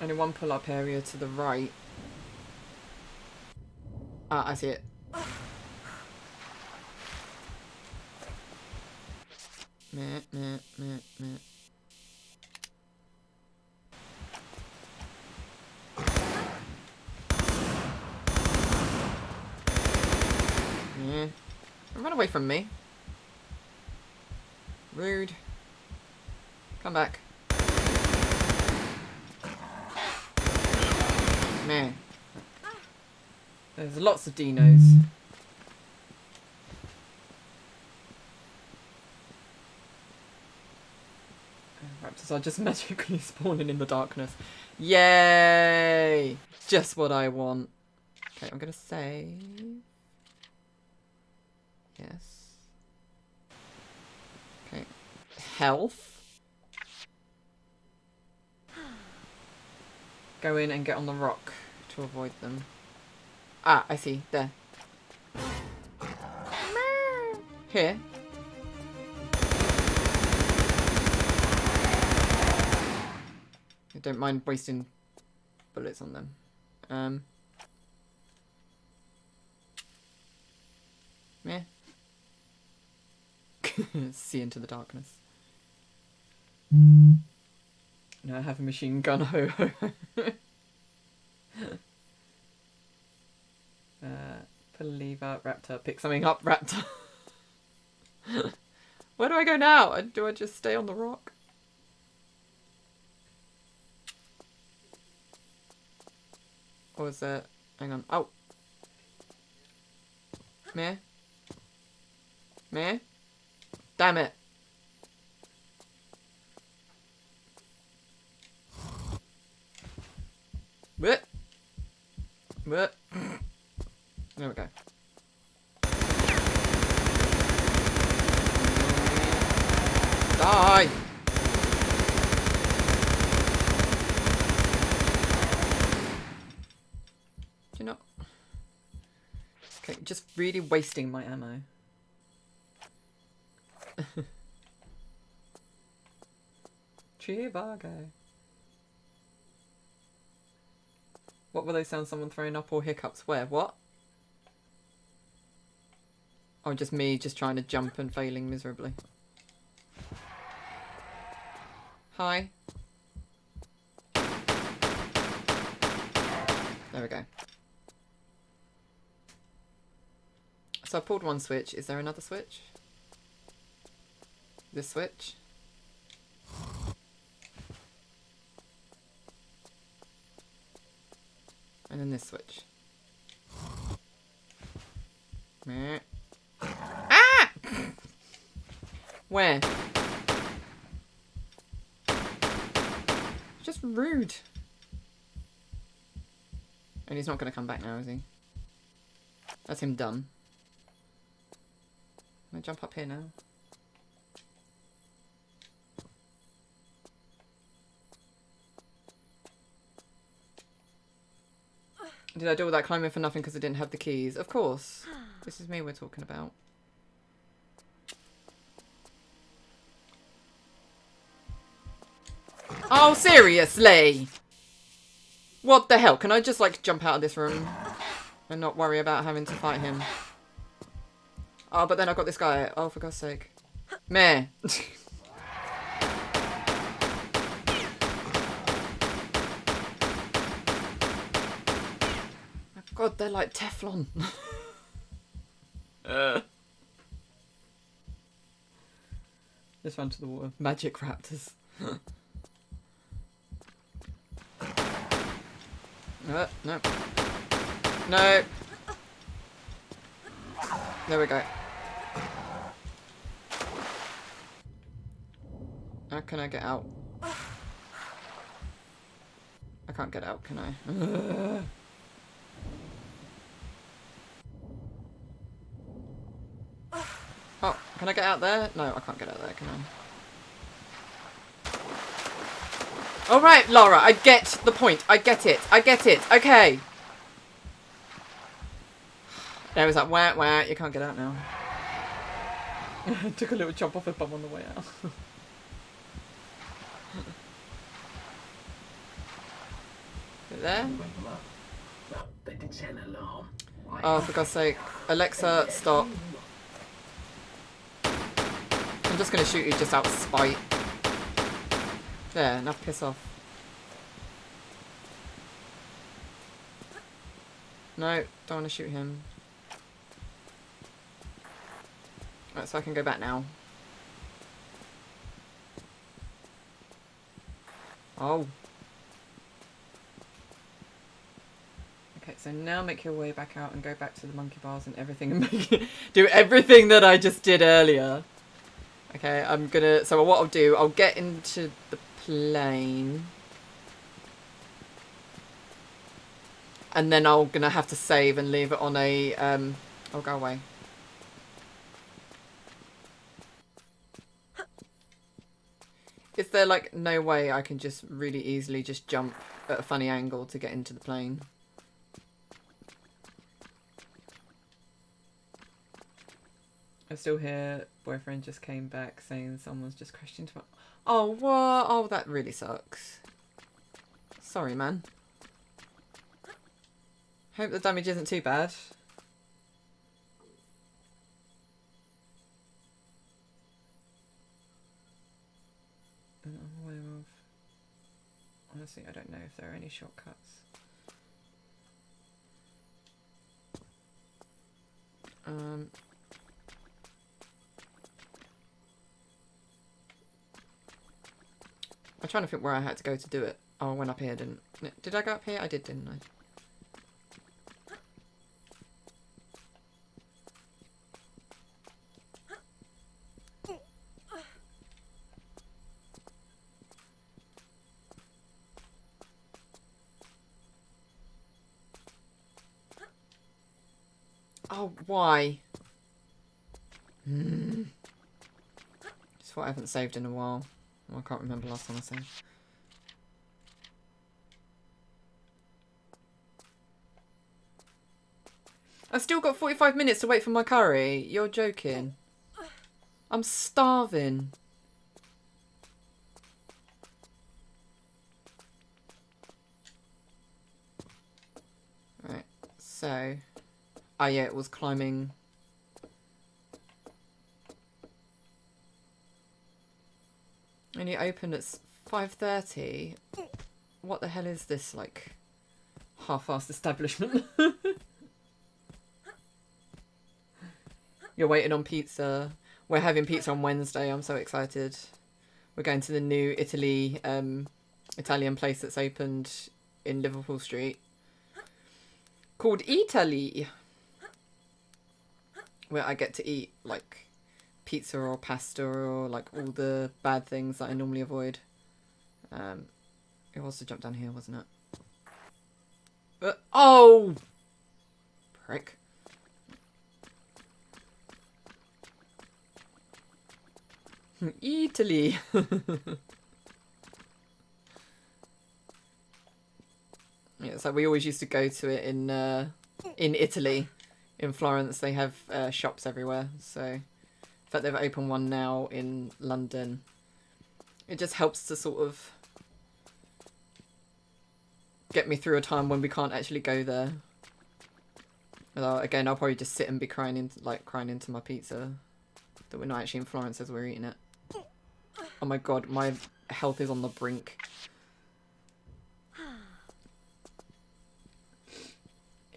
Only one pull-up area to the right. Ah, I see it. Meh, meh, meh, meh. Yeah. Run away from me. Rude. Come back. Meh. There's lots of dinos. Raptors are just magically spawning in the darkness. Yay! Just what I want. Okay, I'm gonna save. Yes. Okay. Health. Go in and get on the rock to avoid them. Ah, I see. There. Here. I don't mind wasting bullets on them. Yeah. See into the darkness. Now I have a machine gun. Ho ho ho. Pull a lever, raptor. Pick something up, raptor. Where do I go now? Do I just stay on the rock? Or is there... Hang on. Oh. Meh. Meh. Damn it. What? What? There we go. Die! Do you not? Okay, just really wasting my ammo. Chivago. What were those sounds? Someone throwing up or hiccups? Where? What? Oh, just me just trying to jump and failing miserably. Hi. There we go. So I pulled one switch. Is there another switch? This switch? And then this switch. Meh. Ah! Where? Just rude. And he's not going to come back now, is he? That's him done. Can I jump up here now? Did I do all that climbing for nothing because I didn't have the keys? Of course. This is me we're talking about. Oh, seriously? What the hell? Can I just, like, jump out of this room and not worry about having to fight him? Oh, but then I've got this guy. Oh, for God's sake. Meh. God, they're like Teflon. Just run to the water. Magic raptors. No. No. There we go. How can I get out? I can't get out, can I? Can I get out there? No, I can't get out there, can I? Alright, Laura, I get the point. I get it. I get it. Okay. There was that wah wah. You can't get out now. I took a little chop off a bum on the way out. There? Oh, for God's sake. Alexa, stop. I'm just going to shoot you just out of spite. There, now piss off. No, don't want to shoot him. Right, so I can go back now. Oh. Okay, so now make your way back out and go back to the monkey bars and everything and do everything that I just did earlier. Okay, I'm gonna... So what I'll do, I'll get into the plane. And then I'm gonna have to save and leave it on a... Oh, go away. Is there, like, no way I can just really easily just jump at a funny angle to get into the plane? I'm still here. Boyfriend just came back saying someone's just crashed into my... Oh, what? Oh, that really sucks. Sorry, man. Hope the damage isn't too bad. I'm aware of... Honestly, I don't know if there are any shortcuts. I'm trying to think where I had to go to do it. Oh, I went up here, didn't... Did I go up here? I did, didn't I? Oh, why? Just what I haven't saved in a while. Well, I can't remember last time I saved. I've still got 45 minutes to wait for my curry. You're joking. I'm starving. Right, so... Oh yeah, it was climbing... Only open at 5:30. What the hell is this, like, half-assed establishment? You're waiting on pizza. We're having pizza on Wednesday. I'm so excited. We're going to the new Italian place that's opened in Liverpool Street called Italy, where I get to eat, like, pizza or pasta or, like, all the bad things that I normally avoid. It was to jump down here, wasn't it? Oh! Prick. Italy! Yeah, so we always used to go to it in Italy. In Florence, they have shops everywhere, so... In fact, they've opened one now in London. It just helps to sort of get me through a time when we can't actually go there. Although, again, I'll probably just sit and be crying into my pizza that we're not actually in Florence as we're eating it. Oh my god, my health is on the brink.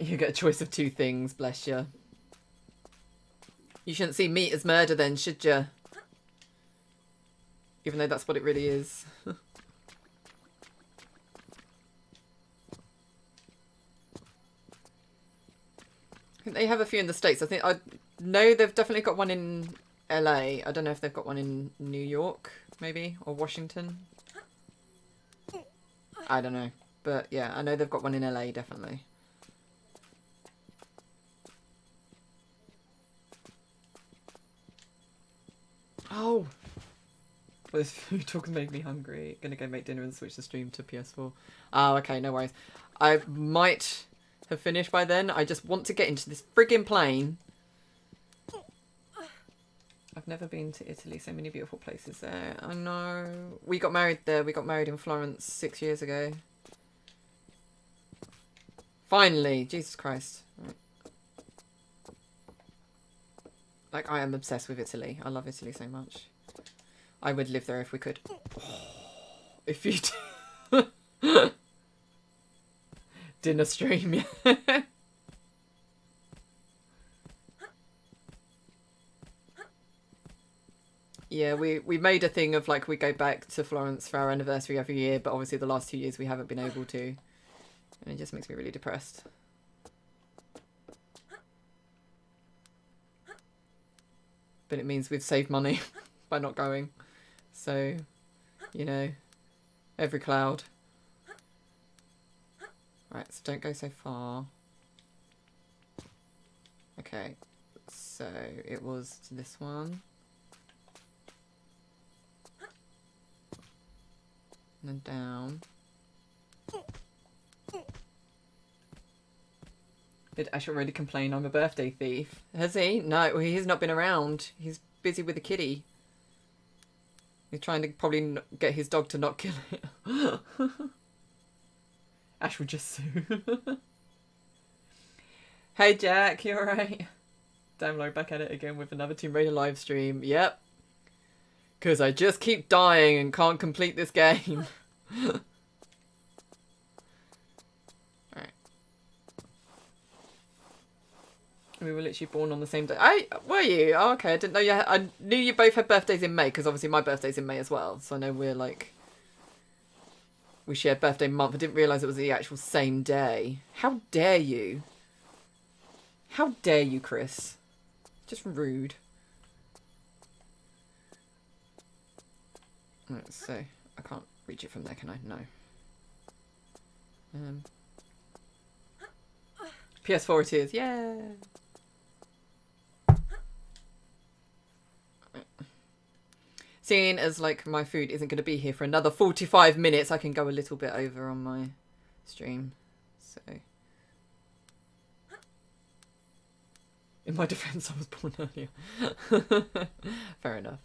You get a choice of two things, bless you. You shouldn't see meat as murder then, should you? Even though that's what it really is. I think they have a few in the States. I know they've definitely got one in LA. I don't know if they've got one in New York, maybe, or Washington. I don't know. But yeah, I know they've got one in LA, definitely. Oh! This food talk made me hungry. Gonna go make dinner and switch the stream to PS4. Oh, okay, no worries. I might have finished by then. I just want to get into this friggin' plane. I've never been to Italy. So many beautiful places there. I know. We got married there. We got married in Florence 6 years ago. Finally! Jesus Christ. Right. Like, I am obsessed with Italy. I love Italy so much. I would live there if we could. Oh, if you do. Dinner stream, yeah. Yeah, we made a thing of like we go back to Florence for our anniversary every year, but obviously the last 2 years we haven't been able to. And it just makes me really depressed. But it means we've saved money by not going. So, you know, every cloud. Right, so don't go so far. Okay, so it was to this one. And then down. Did Ash already complain I'm a birthday thief? Has he? No, he has not been around. He's busy with the kitty. He's trying to probably get his dog to not kill it. Ash will just sue. Hey Jack, you alright? Download back at it again with another Tomb Raider live stream. Yep. Because I just keep dying and can't complete this game. Alright. We were literally born on the same day. Were you? Oh, okay. I didn't know you had, I knew you both had birthdays in May, because obviously my birthday's in May as well. So I know we're like... We share birthday month. I didn't realise it was the actual same day. How dare you? How dare you, Chris? Just rude. Right, so I can't reach it from there, can I? No. PS4 it is. Yeah. Seeing as like my food isn't going to be here for another 45 minutes, I can go a little bit over on my stream. So, in my defense, I was born earlier. Fair enough.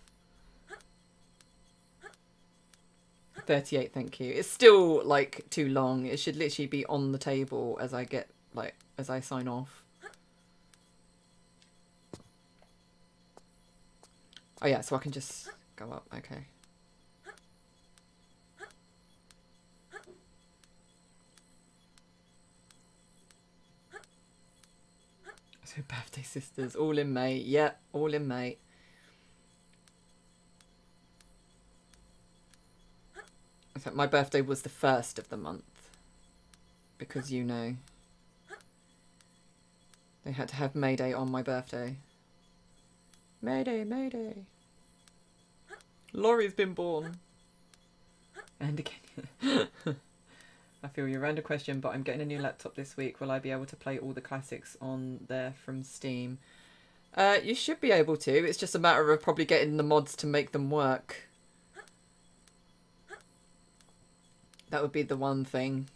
38, thank you. It's still like too long. It should literally be on the table as I get like as I sign off. Oh yeah, so I can just go up. Okay. So birthday sisters, all in May. Yep, all in May. In fact, my birthday was the 1st of the month. Because, you know, they had to have May Day on my birthday. Mayday, Mayday. Laurie's been born. And again. I feel you. Random question, but I'm getting a new laptop this week. Will I be able to play all the classics on there from Steam? You should be able to. It's just a matter of probably getting the mods to make them work. That would be the one thing.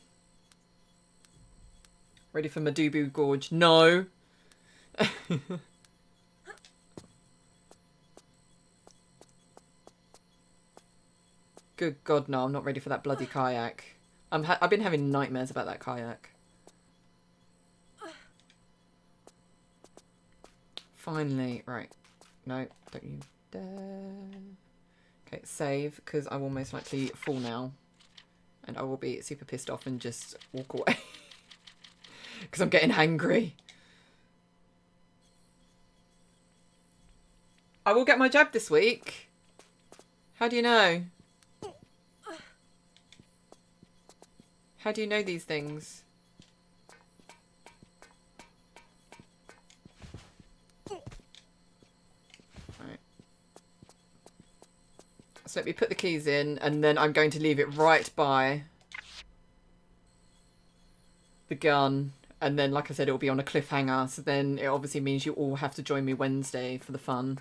Ready for Madubu Gorge? No! Good God, no, I'm not ready for that bloody kayak. I've been having nightmares about that kayak. Finally, right. No, don't you dare. Okay, save, because I will most likely fall now. And I will be super pissed off and just walk away. Because I'm getting hangry. I will get my jab this week. How do you know? How do you know these things? Right. So let me put the keys in, and then I'm going to leave it right by the gun. And then, like I said, it will be on a cliffhanger. So then it obviously means you all have to join me Wednesday for the fun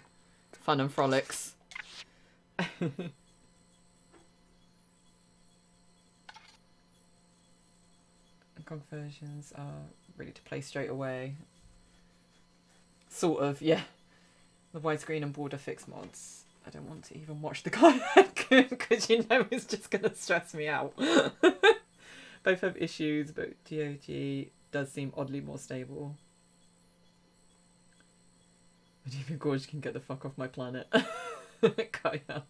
and frolics. Conversions are ready to play straight away. Sort of, yeah. The widescreen and border fix mods. I don't want to even watch the kayak because you know it's just going to stress me out. Both have issues, but GOG does seem oddly more stable. Medieval Gorge can get the fuck off my planet. Kayak.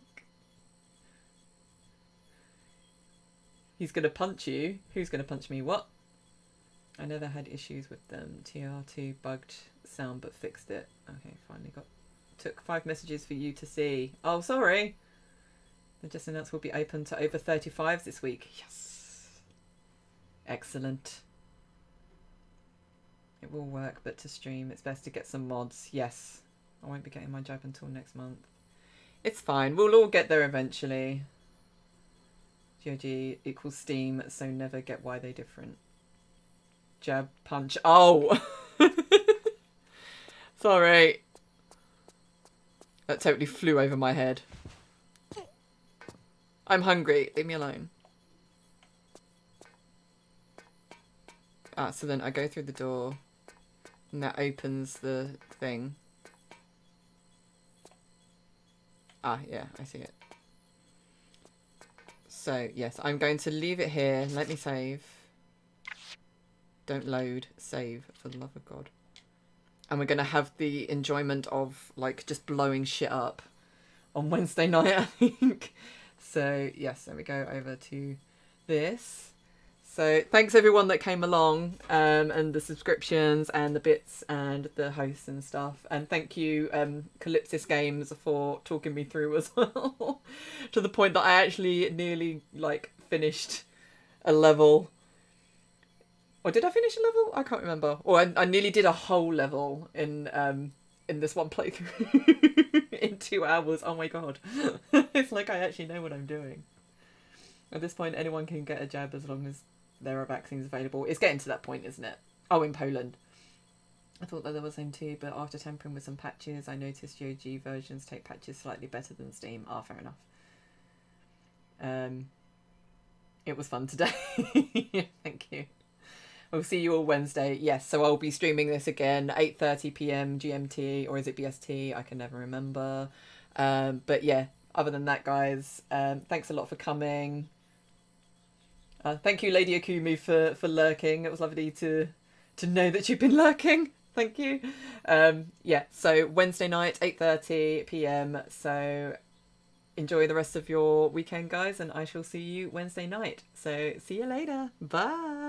He's going to punch you. Who's going to punch me? What? I never had issues with them. TR2 bugged sound but fixed it. Okay, finally got... Took 5 messages for you to see. Oh, sorry. They just announced we'll be open to over 35s this week. Yes. Excellent. It will work, but to stream, it's best to get some mods. Yes. I won't be getting my jab until next month. It's fine. We'll all get there eventually. GOG equals Steam, so never get why they're different. Jab, punch. Oh! Sorry. That totally flew over my head. I'm hungry. Leave me alone. Ah, so then I go through the door. And that opens the thing. Ah, yeah, I see it. So, yes, I'm going to leave it here. Let me save. Don't load. Save, for the love of God. And we're going to have the enjoyment of, like, just blowing shit up on Wednesday night, I think. So, yes, there we go over to this. So, thanks everyone that came along, and the subscriptions and the bits and the hosts and stuff. And thank you, Calypsis Games, for talking me through as well. To the point that I actually nearly, like, finished a level. Or did I finish a level? I can't remember. Or I nearly did a whole level in this one playthrough in 2 hours. Oh my god. It's like I actually know what I'm doing. At this point, anyone can get a jab as long as there are vaccines available. It's getting to that point, isn't it? Oh, in Poland. I thought that there was in too, but after tampering with some patches, I noticed GOG versions take patches slightly better than Steam. Ah, fair enough. It was fun today. Thank you. We'll see you all Wednesday. Yes, so I'll be streaming this again, 8:30 p.m. GMT, or is it BST? I can never remember. But yeah, other than that, guys, thanks a lot for coming. Thank you, Lady Akumi, for lurking. It was lovely to know that you've been lurking. Thank you. Yeah, so Wednesday night, 8:30 p.m. So enjoy the rest of your weekend, guys, and I shall see you Wednesday night. So see you later. Bye.